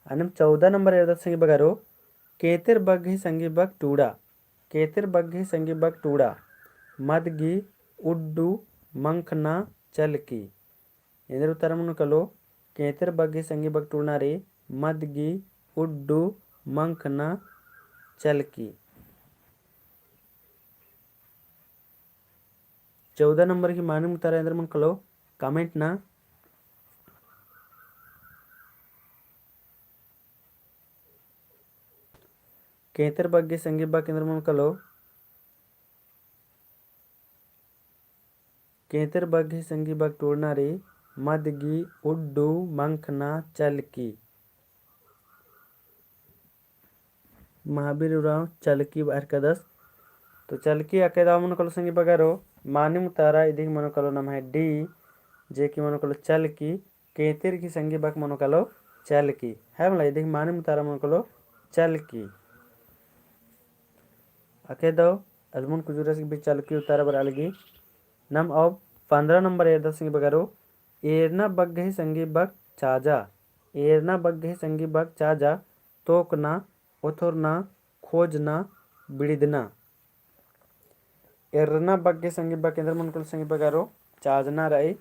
A: अनम 14 नंबर एरद संगी बगारो केतिर बग्गे संगी बग टूड़ा केतिर बग्गे संगी बग टूड़ा मदगी उड्डू मंखना चलकी एंदर उत्तर मनकलो केतिर बग्गे संगी बग टूड़ना रे मदगी उड्डू मंखना चलकी 14 नंबर की मानी मुतारा एंदर मनकलो कमेंट ना केतर बग्गे संगी बग केंद्र मनकलो केतर बग्गे संगी बग टूड़ना रे मदगी उड्डू मंखना चलकी महावीर उराव चलकी बाहर का 10 तो चलकी अकेदा मनकलो संगी बगारो मानी मुतारा इधि मनकलो नाम है डी जे की मनकलो चलकी केतिर की संगी बग मनकलो चलकी है मला इधि मानी मुतारा मनकलो चलकी अकेदो अजमुन कुजुरस की बीच चलकी उतारा बरालगी नम अब 15 नंबर एरदा संगी बगारो एरना बग्गे संगी बग चाजा एरना बग्गे संगी बग चाजा तोकना उथुरना खोजना बिड़िदना एरना बग्गे संगी बग केंद्र मनकल संगी बगारो चाजना रई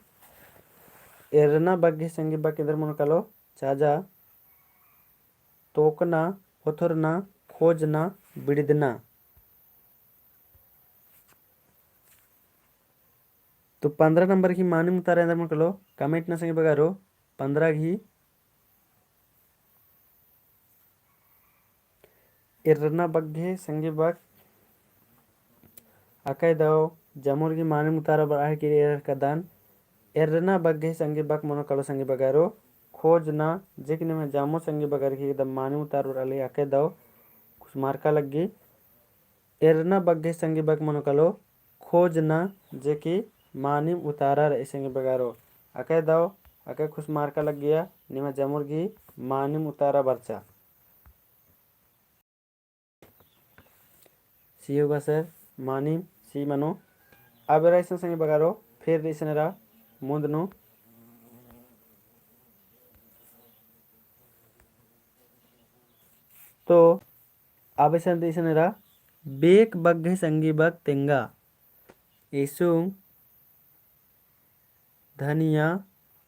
A: एरना बग्गे संगी बग केंद्र मनकलो चाजा तोकना उथुरना खोजना बिड़िदना तो 15 नंबर की मानी मुतारा अंदर मनकलो कमेंट ना संगी बगारो 15 घी एरना बग्गे संगी बग अकय दो जमुर की मानी मुतारा बराह की एरर का दान एरना बग्गे संगी बग मनकलो संगी बगारो खोजना जिकने में जामो संगी बगर की एकदम मानी मुतारा बराली अकय दो कुछ मार्का लगी एरना बग्गे संगी बग मनकलो खोजना जेकी मानी उतारा रहे संगी बगारो अकय दो अकय खुश मार्का लग गया निमा जमुर की मानी उतारा बरचा सी होगा सर मानी सी मनो अब रईसन संगी बगारो फिर रईसनरा मुंदनो तो अब रईसनरा बेक बग्गे संगी बग तेंगा इसुंग धनिया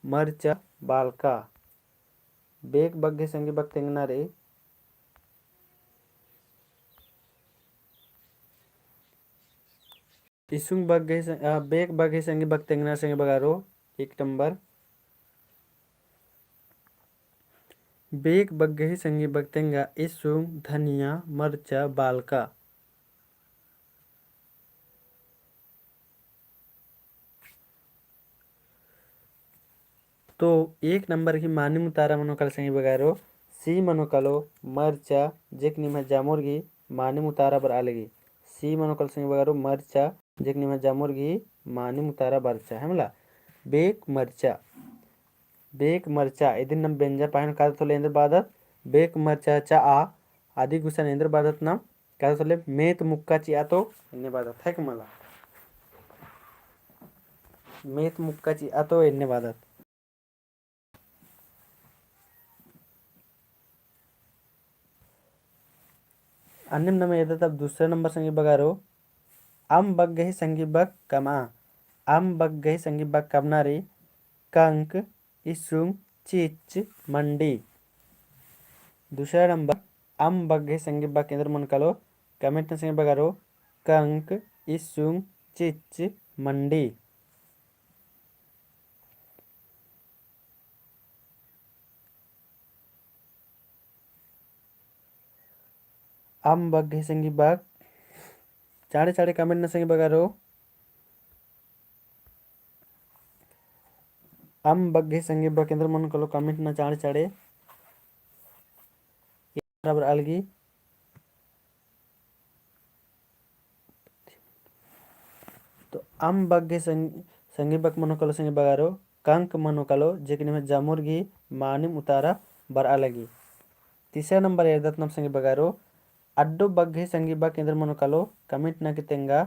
A: मरचा बालका बेक बग्गे संगी बग तेंगना रे इसुंग बग्गे बेक बग्गे संगी बग तेंगना संगी बगारो 1 नंबर बेक बग्गे संगी बग तेंगा इसुंग धनिया मरचा बालका तो 1 नंबर की मानी मुतारा मनोकल संगी बगारो सी मनोकलो मरचा जेकनी में जामुर्गी मानी मुतारा बर आलेगी सी मनोकल संगी बगारो मरचा जेकनी में जामुर्गी मानी मुतारा बरचा है मला बेक मरचा इदिन नम बेंजा पाहन काद तो लेंदर बादत बेक मरचा चा आ आदि गुसा नेंदर बादत नम काद तो ले मेत मुक्का ची आतो इन्ने बादत है मला मेत मुक्का ची आतो इन्ने बादत अन्यम नम येदत अब दूसरा नंबर संगी बगारो am baggai sanggibak kama, am baggai sanggibak kamnari, Kank इसुंग चिच मंडी। दूसरा नंबर am baggai sanggibak केंद्र मन कलो कमेंट संगे बगारो कंक इसुंग चिच मंडी। am baggai sanggibak चाड़े चाड़े कमेंट संगे बगारो am baggai sanggibak केंद्र मन कलो कमेंट ना चाड़े चाड़े बराबर अलगी। तो am baggai sanggibak मनो कलो संगे बगारो कंक मनो कलो जेकने में जामुर्गी मानिम उतारा बर अलगी। तीसरा नंबर एरदत नम संगे बगारो अड्डो बग्घे संगीबा केंद्र मनो कलो कमेंट न तेंगा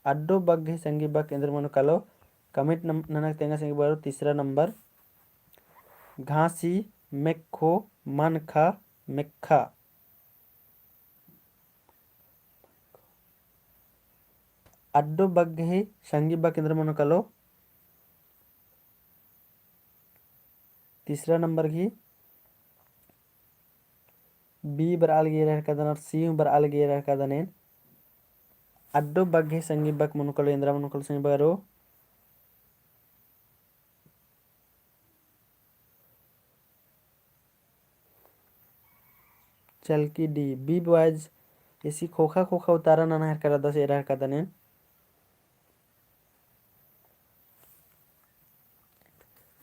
A: अड्डो बग्घे संगीबा केंद्र मनो कलो कमेंट न तेंगा संगे बगारो। तीसरा नंबर घासी मेखो मनखा मेखा। अड्डो बग्घे संगीबा केंद्र मनो कलो तीसरा नंबर की बी बर अलगे रह कदन और सी बर अलगे रह कदन अड्डो बग्घे संगीबक मनो कलो इंद्रा मनो कलो संगे बगारो चल की डी बी बॉयज इसी खोखा खोखा उतारा ना हर करा दस एरा का दने।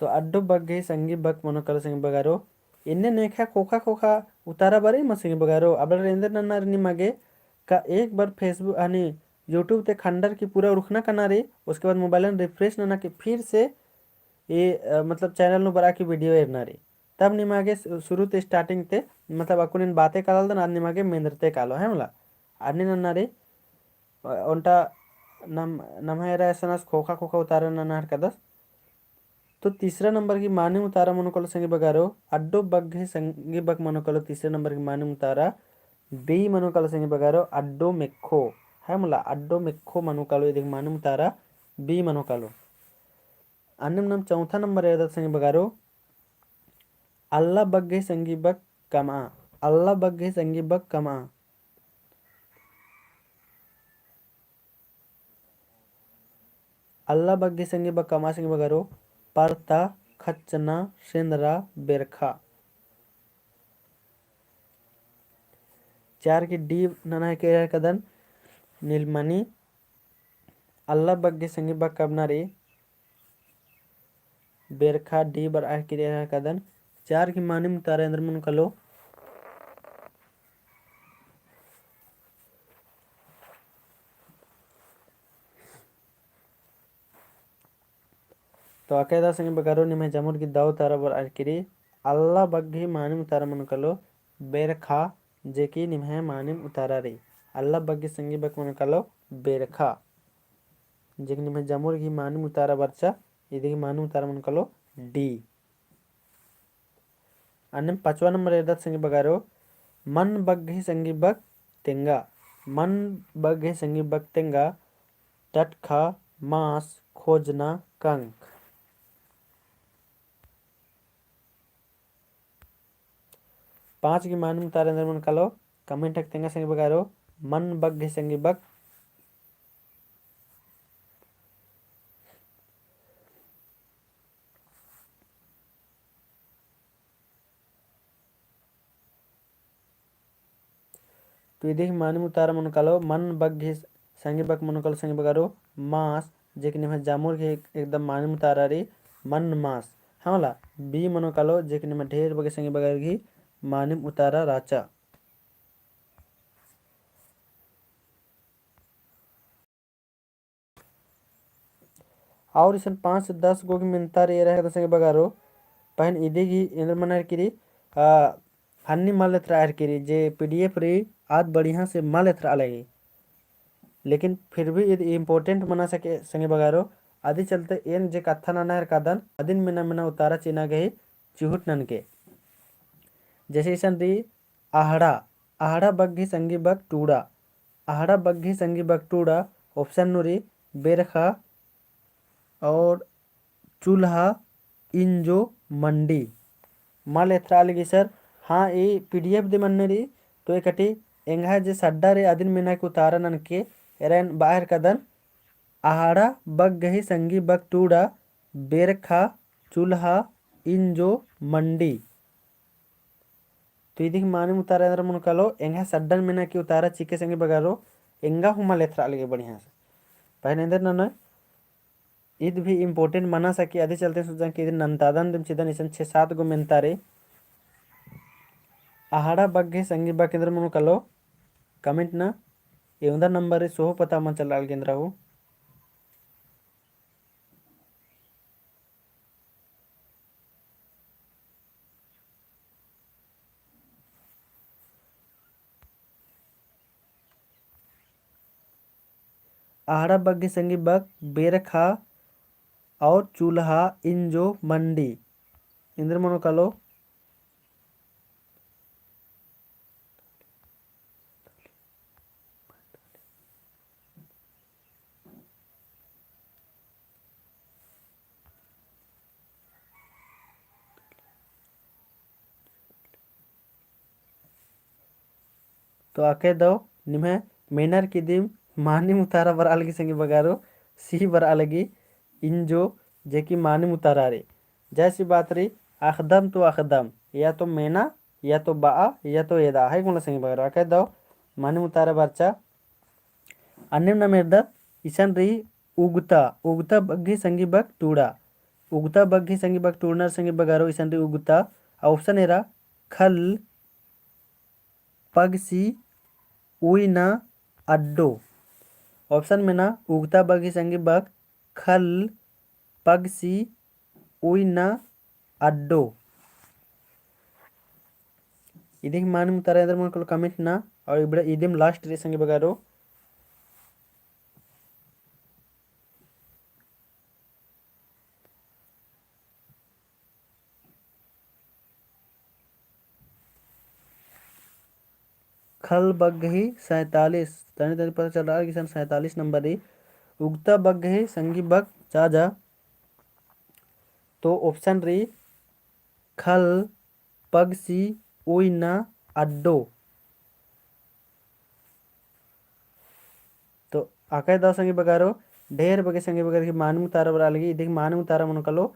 A: तो अड्डो बग्गे संगी बक मनो कल संगी बगारो इन्ने नेखा खोखा खोखा उतारा बारे मसंगी बगारो अब रेंदर नन्नार नि मागे का एक बार फेसबुक आने यूट्यूब ते खंडर की पूरा रुखना करना रे उसके बाद मोबाइल में रिफ्रेश ना के फिर से ये मतलब चैनल नु बरा की वीडियो एरना रे तब निमागे शुरू ते स्टार्टिंग ते मतलब अकुन बातें काल दन आज निमागे मेंदरते कालो है मला आने नन्ना रे उनटा नम नमहेरा एसनस खोखा खोखा उतारा नन्ना कदस। तो तीसरा नंबर की माने उतारा मनोकल संगे बगारो अड्डो बग्घे संगे बग मनोकलो तीसरे नंबर की माने उतारा बी मनोकल संगे बगारो अड्डो मेखो है मला अड्डो मेखो मनोकलो ये देख माने उतारा बी मनोकलो। अन्य नम चौथा नंबर है संगे बगारो अल्लाह बग्घे संगी बग कमा अल्लाह बग्घे संगी बग कमा। अल्लाह बग्घे संगे बग कमा संगे बगारो परता खचना सेंदरा बेरखा। चार की डी नना के कदन नीलमणि अल्लाह बग्गे संगी बग कबना रे बेरखा डी बर आह की कदन। चार की मानी मुतारा अंदर मन कलो तो अकेदा संगे बगारो निमे जमुर की दाव तारा बर आह की अल्लाह बग्गे मानी मुतारा मन कलो बेरखा जेकी निम्हे मानिम उतारा रे अल्लाह बग्गे संगी बक मन कलो बेरखा जेकी निम्हे जमुर की मानिम उतारा बरचा इधे मानिम उतारा मन कलो डी। अन्य पांचवा नंबर एदत संगी बगारो मन बग्गे संगी बक तेंगा मन बग्गे संगी बक तेंगा टटखा मांस खोजना कंक। पांच की मानम तारे अंदर मन कलो कमेंट हक तेंगा संगे बगारो मन बग्घे संगे बग। तो ये मानम उतारा मन कलो मन बग्घे संगे बग मन कलो संगे बगारो मांस जेके निम्हे जामुर के एकदम मानम उतारा रे मन मांस हमला बी मनो कलो जेके निम्हे ढेर बगे संगे बगार घी मानिम उतारा राचा। और इसन 5 से 10 गो की मिनता रे रहे संगे बगारो पहन इदे की इंद्र मनार किरी हन्नी मालेत्रा आर किरी जे पीडीएफ रे आज बढ़िया से मालेत्रा अलगी लेकिन फिर भी यदि इम्पोर्टेंट मना सके संगे बगारो आदि चलते एन जे कथा ना नहर कादन अदिन मिना मिना उतारा चिना गए चिहुट नन के जैसे इसन दी आहड़ा आहड़ा बग्घी संगी बग टूड़ा आहड़ा बग्घी संगी बग टूड़ा ऑप्शन नुरी बेरखा और चूल्हा इंजो मंडी माल एथरा अलगी सर हाँ ये पीडीएफ दे मन री तो एकटी एंगा जे सड्डा रे अदिन मिना को उतारन के एरन बाहर कदन आहाड़ा बग गही संगी बग टूड़ा बेरखा चूल्हा इंजो मंडी तो इदिक माने उतारा अंदर मन कलो एंगा सड्डन मिना की उतारा चिके संगे बगारो एंगा हुमा लेथरा अलगे बढ़िया से पहले अंदर न ईद भी इम्पोर्टेंट माना सकी आधे चलते सोचा कि इधर नंतादन दिम चिदन इसन 6-7 गो मेंतारे आहाड़ा बग्गे संगी बा केंद्र मनु कलो कमेंट ना ये नंबर सोहो पता मन चला केंद्र हो आहाड़ा बग्गे संगी बग बेरखा और चूल्हा इंजो मंडी इंद्र मनु कलो तो आके दो निम्हे मेनर की दिम मानी मुतारा बर अलगी संगी बगारो सी बर अलगी इंजो जेकी मानी मुतारा रे जैसी बात री अखदम तो अखदम या तो मेना या तो बा या तो एदा है गुण संगी बगारो आके दो मानी मुतारा बरचा अन्य न मेरदा इसन री उगता उगता बग्गी संगी बग टूड़ा उगता बग्गी संगी बग टूड़नर संगी बगारो इसन री उगता ऑप्शन एरा खल पगसी उइना अड्डो ऑप्शन में ना उगता बगी संगी बग खल पगसी उइना अड्डो इदिक मान मुतारा अंदर मन कमेंट ना और इबड़ा इदिम लास्ट रे संगी बगारो खल बग्घी 47 तनी तनी पता चल रहा है कि सन 47 नंबर री उगता बग्घी संगी बग चाजा तो ऑप्शन री खल पगसी उइना अड्डो तो आकाय दाव संगी बगारो ढेर बगे संगी बगार की मानू तारा बरा लगी इदिक मानू तारा मन कलो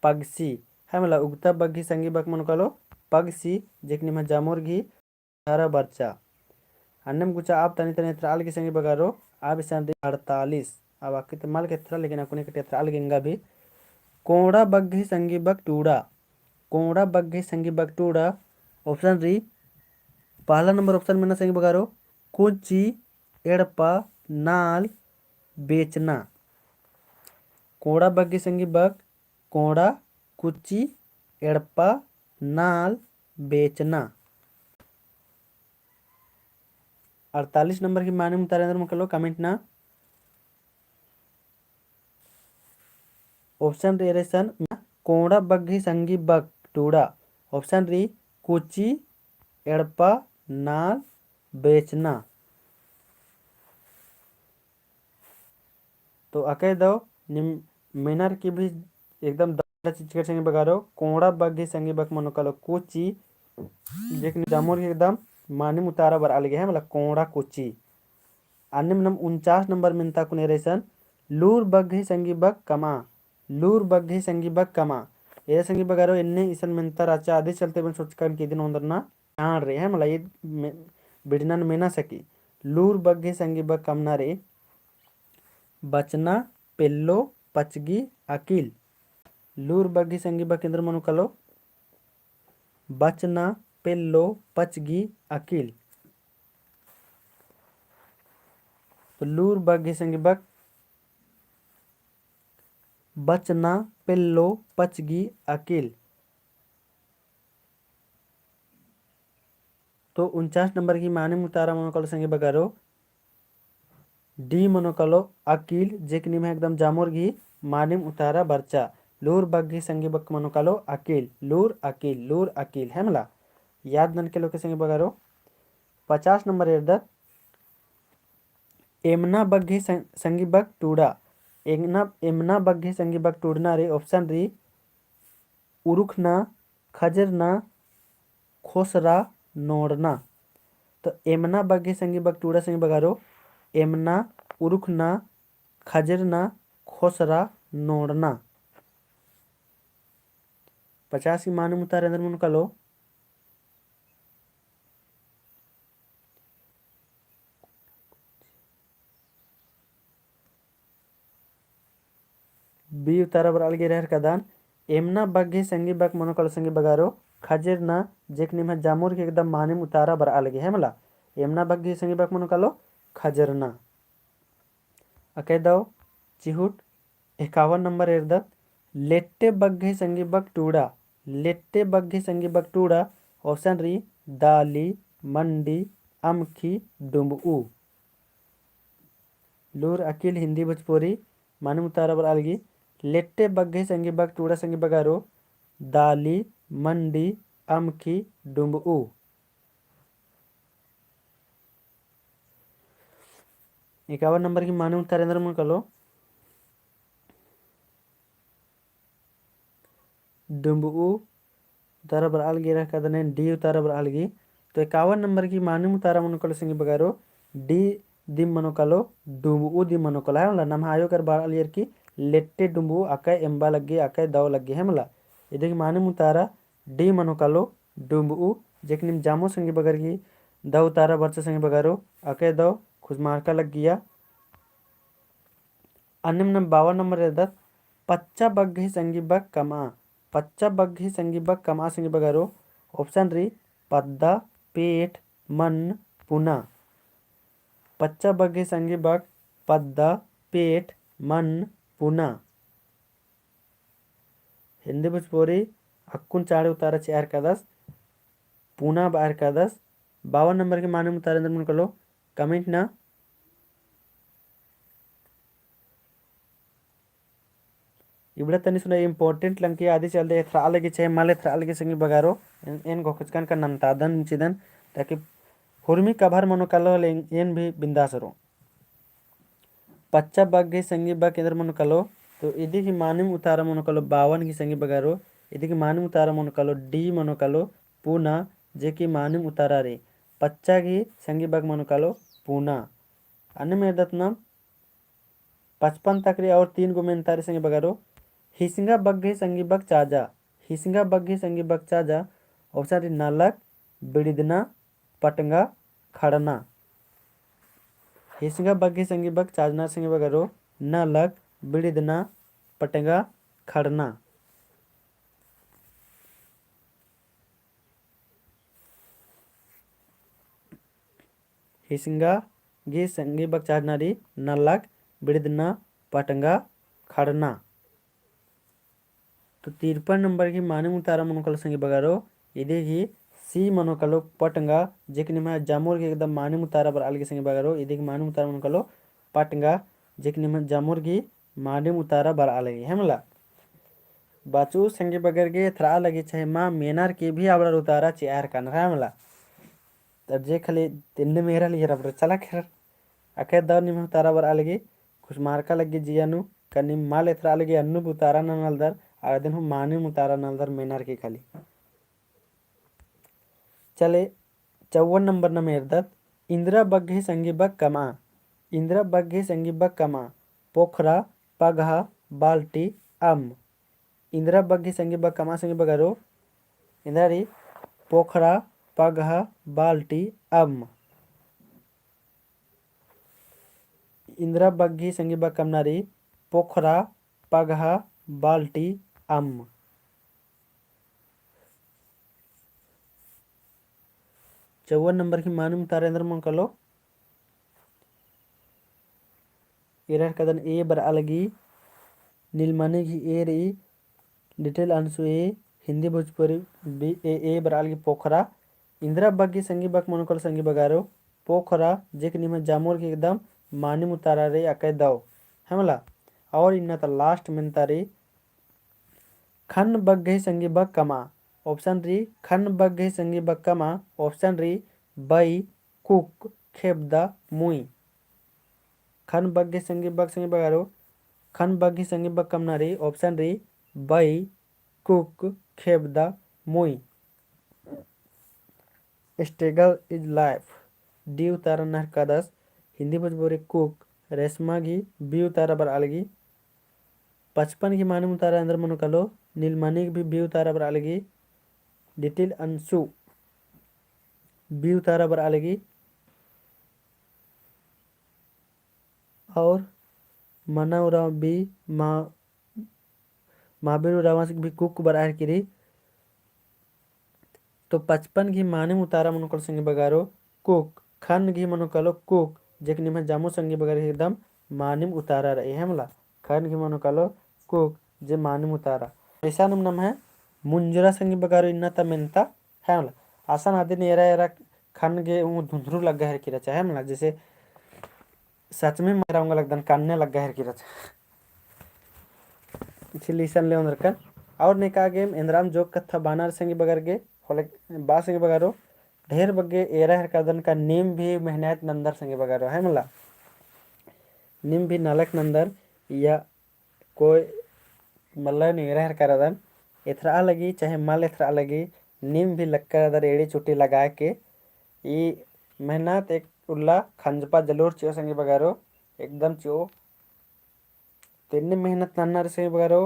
A: पगसी है मला उगता बग्घी संगी बग मन कलो पगसी जेकनी में जामोर घी तारा बर्चा अन्नम कुछ आप तनी तनी त्राल की संगी बगारो आप इस 48 अब आके तो माल के थरा लेकिन अपने के त्राल गेंगा भी कोड़ा बग्घी संगी बग टूड़ा कोड़ा बग्घी संगी बग टूड़ा ऑप्शन री पहला नंबर ऑप्शन में ना संगी बगारो कुची एड़पा नाल बेचना कोड़ा बग्घी संगी बग कोड़ा कुची एड़पा नाल बेचना 48 नंबर की माने मुतारे अंदर मुकलो कमेंट ना ऑप्शन रे रेसन कोड़ा बग्घी संगी बग टूड़ा ऑप्शन री कुची एड़पा नाल बेचना तो अकह दो मिनर की भी एकदम चीज के संगी बगा रहो कोड़ा बग्घी संगी बग मनो कलो कुची जेक जामुर एकदम मानी मुतारा बर अलगे है मतलब कोड़ा कुची अन्य नम 49 नंबर मिनता कुने रेसन लूर बग्घी संगी बग कमा लूर बग्घी संगी बग कमा ये संगी बगारो इन्ने इसन मिनता राचा आधे चलते बन सोच कर के दिन अंदर ना आड़ रे है मतलब ये बिड़नन में ना सकी लूर बग्घी संगी बग कमना रे बचना पेल्लो पचगी अकील लूर बग्घी संगी बग केंद्र मनु कलो बचना पेल्लो पचगी अकील तो लूर बग्घी संगी बग बचना पेल्लो पचगी अकील तो 49 नंबर की माने मुतारा मनोकलो संगे बगारो डी मनोकलो अकील जेकनी में एकदम जामोर घी मानिम उतारा बर्चा लूर बग्घी संगे बक मनोकलो अकील लूर अकील है मला याद नन के लोग संगे बगारो 50 नंबर इर्दत एमना बग्घे संगी बग टूडा एमना बग्घे संगी बग टूडना रे ऑप्शन री उरुखना खजरना खोसरा नोड़ना। तो एमना बग्घे संगी बग टूडा संगी बगारो एमना उरुखना खजरना खोसरा नोड़ना। 50 की मानु मुतार अंदर मुन कलो बी उतारा बर अलगे रहर कदान एमना बग्घे संगी बग मनो कलो संगी बगारो खजरना जेक निम जामुर के एकदम मानिम उतारा बर अलगे है मला एमना बग्घे संगी बग मनो कलो खजरना। अके दो चिहुट 51 नंबर इर्दत लेट्टे बग्घे संगी बग टूडा लेट्टे बग्घे संगी बग टूडा ऑप्शन री दाली मंडी अमखी डुम्बू। लूर अकिल हिंदी भोजपुरी माने मुतारा बर अलगी लेट्टे बग्घे संगी बग टूडा संगी बगारो दाली मंडी अमखी डुम्बू। 51 नंबर की माने मुतार अंदर मन कलो डुम्बू उतारा बर अलगी रह कदने डी उतारा बर अलगी। तो 51 नंबर की माने मुतारा मन कलो संगी बगारो डी दिम मनो कलो डुम्बू दिम मनो कलो है मला नम आयो कर बार अलियर की लेट्टे डुम्बू अकय एम्बा लग्गे अकय दव लग्गे है मला इधर माने मुतारा डी मनो कलो डुम्बू जेक निम जामो संगी बगर की दव तारा बरचा संगी बगारो अकय दव खुजमारका लग गया। अन्य 52 नंबर रहता पच्चा बग्घे संगी बग कमा पच्चा बग्घे संगी बग कमा संगी बगारो ऑप्शन री पद्दा पेट मन पुना। पच्चा बग्घे संगी बग पद्दा पेट मन पुना। हिंदी भोजपुरी अक्कुन चाड़े उतारा चार कदस पूना बार कदस 52 नंबर के माने उतारे अंदर मन कलो कमेंट ना इबड़ा तनी सुना इंपॉर्टेंट लंकी आदि चल दे थ्रा लगे छे माले थ्रा लगे संगी बगारो एन गोखचकन का नमतादन चिदन ताकि हुरमी कभर मनो कलो एन भी बिंदासरो पच्चा बग्घे संगी बग केंद्र मनो कलो तो इदी की मानिम उतारा मनो कलो 52 की संगी बगारो इदी की मानिम उतारा मनो कलो डी मनो कलो पूना जे की मानिम उतारा रे पच्चा की संगी बग मनो कलो पूना। अन्य में दत्नम 55 तक रे और 3 गो में तारे संगी बगारो हिसिंगा बग्घे संगी बग चाजा हिसिंगा बग्घे संगी बग चाजा ऑप्शन री नालक बिड़िदना पटंगा खड़ना। हिसिंगा बग्घे संगी बग चाजना संगी बगारो नालक बिड़िदना पटंगा खड़ना। हिसिंगा गे संगी बग चाजना री नालक बिड़िदना पटंगा खड़ना। तो 53 नंबर की माने मुतारा मनोकल संगी बगारो इदे ही सी मनोकलो पटंगा जेक निमा जामुर की एकदम माने मुतारा बर अलगे संगी बगारो इदे की माने मुतारा मनोकलो पटंगा जेक निमा जामुर की माने मुतारा बर अलगे है मला बाचू संगी बगर के थरा लगे छे मां मेनार के भी आवड़ा उतारा चार कान है मला तब जे खाली तिन्न मेरा लिए रबर चला खैर अके दर निमा उतारा बर अलगे कुछ मार्का लगे जियानु कनी माल थरा अलगे अन्नु उतारा न नलदर आदिन हम माने मुतारा नलदर मेनार के खाली चले 54 नंबर न मेरदत इंदिरा बग्घे संगी बग कमा इंदिरा बग्घे संगी बग कमा पोखरा पगहा बाल्टी अम। इंदिरा बग्घे संगी बग कमा संगी बगारो इंदिरा री पोखरा पगहा बाल्टी अम। इंदिरा बग्घे संगी बग कमनारी पोखरा पगहा बाल्टी अम। 54 नंबर की मानूम तारेंद्र मन कलो इरर कदन ए बर अलगी नीलमणि की ए री लिटिल अंशु ए हिंदी भोजपुरी बी ए बर अलगी पोखरा इंदिरा बग्घे संगी बग मन कलो संगी बगारो पोखरा जेक निम जामुर की एकदम मानी मुतारा रे अकै दव हमला और इन्ना त लास्ट में तारी खन बग्घे संगी बग कमा ऑप्शन री खन बग्घे संगी बग कमा ऑप्शन री बई कुक खेबदा मुई। खन बग्गे संगी बग संगी बगारो खन बग्गी संगी बग कमनारी ऑप्शन री बई कुक खेबदा मुई स्टेगल इज लाइफ डी उतारा नहर कदस हिंदी भोजपुरी कुक रेशमा घी बी उतारा बर अलगी 55 की माने उतारा अंदर मनो कलो नीलमणि भी बी उतारा बर अलगी डिटिल अंशु बी उतारा बर अलगी और मना उराव बी मा महाबीर उराव भी कुक बर आहर किरी तो 55 घी माने उतारा मनो कल संगे बगारो कुक खन घी मनो कलो कुक जेक निम जामो संगे बगार एकदम मानिम उतारा रहे है मला खन घी मनो कलो कुक जे मानिम उतारा ऐसा नम है मुंजरा संगे बगारो इन्ना तमेंता है मला आसान आदि ने एरा एरा खन गे धुंधरू लग गया है कि रचा है मला जैसे सच में मेरा उंगल लगदन कानने लग गया है कि रचा इसीलिए सन ले उधर कर और ने का गेम इंद्राम जोग कथा बानर संगे बगर गे होले बा संगे बगारो ढेर बग्गे एरा हर कदन का नीम भी मेहनत नंदर संगे बगारो है मला नीम भी नालक नंदर या कोई मल्ला ने एरा हर करदन इथरा लगी चाहे मल इथरा लगी नीम भी लक्का दर एड़ी चुटी लगा के ई मेहनत एक उल्ला खंजपा जलोर चियो संगे बगारो एकदम चियो तेने मेहनत नन्नर संगे बगारो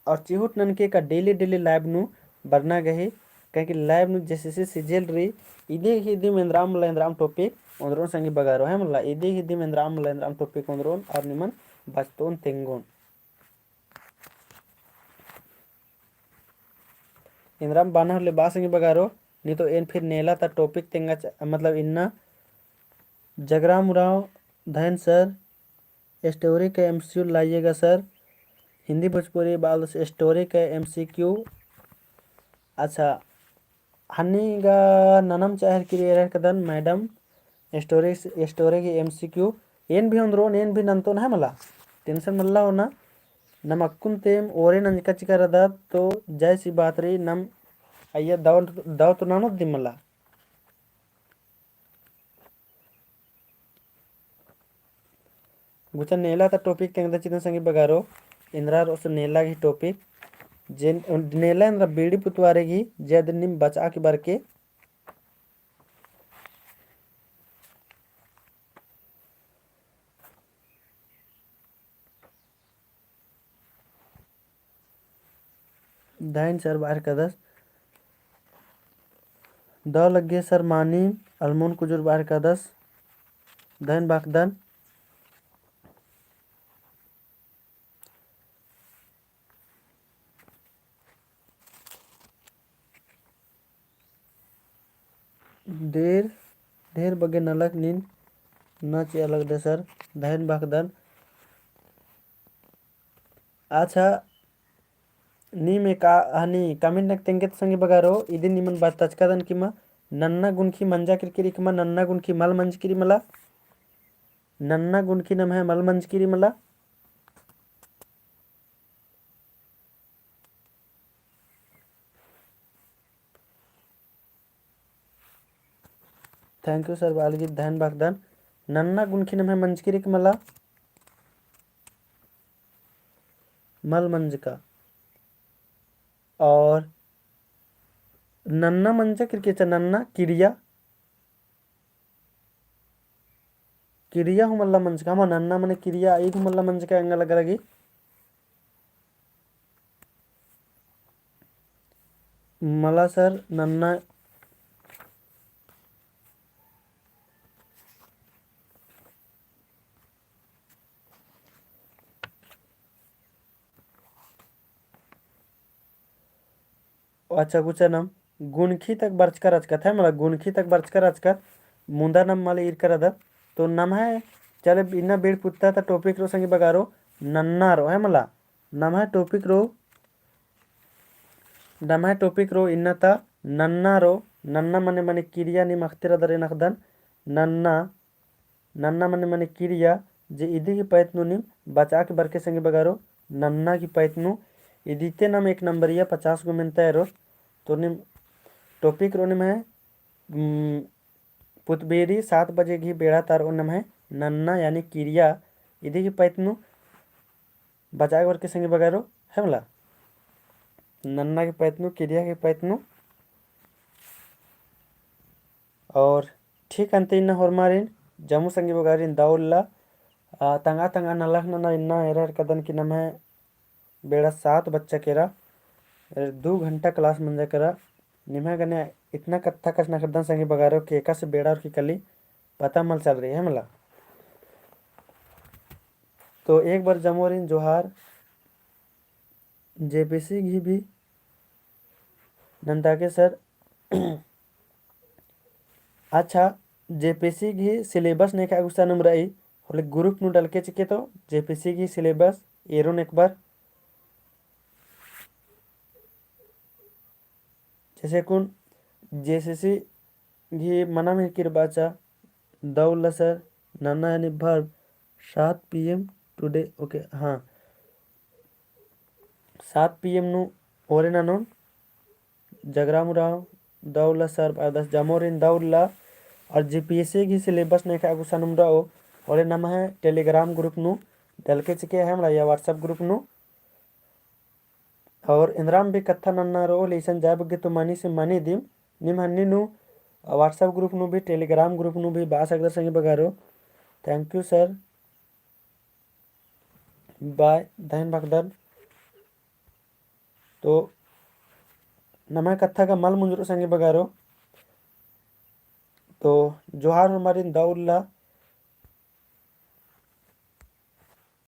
A: और चिहुट ननके का डेली डेली लाइव नु बरना गही कहीं लाइव नु जैसे सिजल रही इदे हिदी मेंद्राम टॉपिक उंदरोन संगे बगारो है मला इदे हिदी मेंद्राम टॉपिक उंदरोन और निमन बचतोन तेंगोन इंद्राम बानर ले बा संगे बगारो नहीं तो इन फिर नेला ता टॉपिक तेंगा मतलब इन्ना जगराम राव धन सर स्टोरी का एमसीक्यू लाइएगा सर हिंदी भोजपुरी बाल स्टोरी का एमसीक्यू अच्छा हनीगा ननम चाहर की कदन मैडम स्टोरी की एमसीक्यू एन भी अंदरोन एन भी नंतोन है मला टेंशन मल्ला होना नम अक्कुन तेम ओरे नंजका चिका रदा तो जय सी बात रही नम अय्या दाव तो नानो दी मला गुचा नेला ता टॉपिक तेंगदा चितन संगे बगारो इंद्रा रोस नेला की टॉपिक जेन नेला इंद्रा बीड़ी पुतवारेगी जद निम बचा के बरके दाइन सर बाहर कदस द लगे सर मानी अलमोन कुजुर बाहर कदस दहन बाकदन देर ढेर बगे नलक नींद न चे अलग दे सर दहन बाकदन अच्छा नी में का हनी कमेंट नक तेंगे संगे बगारो इदिन निमन बात तचकादन किमा नन्ना गुनखी मंजा किरकिरी किमा नन्ना गुनखी मल मंज किरी मला नन्ना गुनखी नम है मल मंज किरी मला थैंक यू सर बालगी धन बागदान नन्ना गुनखी नम है मंज किरी की मला मल मंज का और नन्ना मंजा किरकेचा नन्ना किरिया किरिया हूँ मल्ला मंज का हम नन्ना मने किरिया आई हूँ मल्ला मंज का अंगल लगी मला सर नन्ना अच्छा कुछ नम गुनखी तक बरचकर अचकत है मला गुनखी तक बरचकर अचकत मुंदा नम माले इर कर अदर तो नम है चले इन्ना बेड़ पुत्ता था टॉपिक रो संगे बगारो नन्ना रो है मला नम है टॉपिक रो इन्ना ता नन्ना रो नन्ना मने मने किरिया नि मख्तिर दरे नखदन नन्ना नन्ना मने मने किरिया जे इदी की पैतनु निम बचा के बरके संगे बगारो नन्ना की पैतनु इदीते नम एक नंबरिया 50 गो मिलता है रो तो निम टॉपिक रो निम है पुतबेरी 7 बजे घी बेड़ा तार नम है ನನ್ನ यानी क्रिया ಇದೀಗ ಪೈತ್ನು बचा वर्ग के संगे बगारो है मला नन्ना के पैतनु क्रिया के पैतनु और ठीक अंतिन हरमारिन जमू संगे बगारिन दाउल्ला तंगा तंगा नलख नना इन्ना एरर कदन की नम है बेड़ा 7 बच्चा केरा 2 घंटा क्लास मंजा करा निम्हा गने इतना कत्था कस नखदन संगे बगारो के एका से बेड़ा और की कली पता मल चल रही है मला। तो एक बार जमोरिन जोहार जेपीसी घी भी नंदा के सर अच्छा जेपीसी घी सिलेबस ने का गुस्सा नंबर आई होले ग्रुप नु डल के चिके तो जेपीसी घी सिलेबस एरोन एक बार जैसे कुन जेसीसी घी मना में किरबाचा दौला सर नाना यानी भर 7 PM टुडे ओके हाँ 7 PM नु ओरे नानोन जगरामुराव दौला सर आदस जमोरिन दौला और जीपीएससी की सिलेबस ने का गुस्सा नंबर और नाम है टेलीग्राम ग्रुप नु डल के चिके है हमरा या व्हाट्सएप ग्रुप नु और इंद्राम भी कथा नन्ना रो लेसन जाय बगे तो मानी से मानी दिम निम हन्नी नु व्हाट्सएप ग्रुप नु भी टेलीग्राम ग्रुप नु भी बास अगर संगे बगारो थैंक यू सर बाय धन भगदन। तो नमा कथा का मल मुंजरो संगे बगारो तो जोहार हमारी दाउल्ला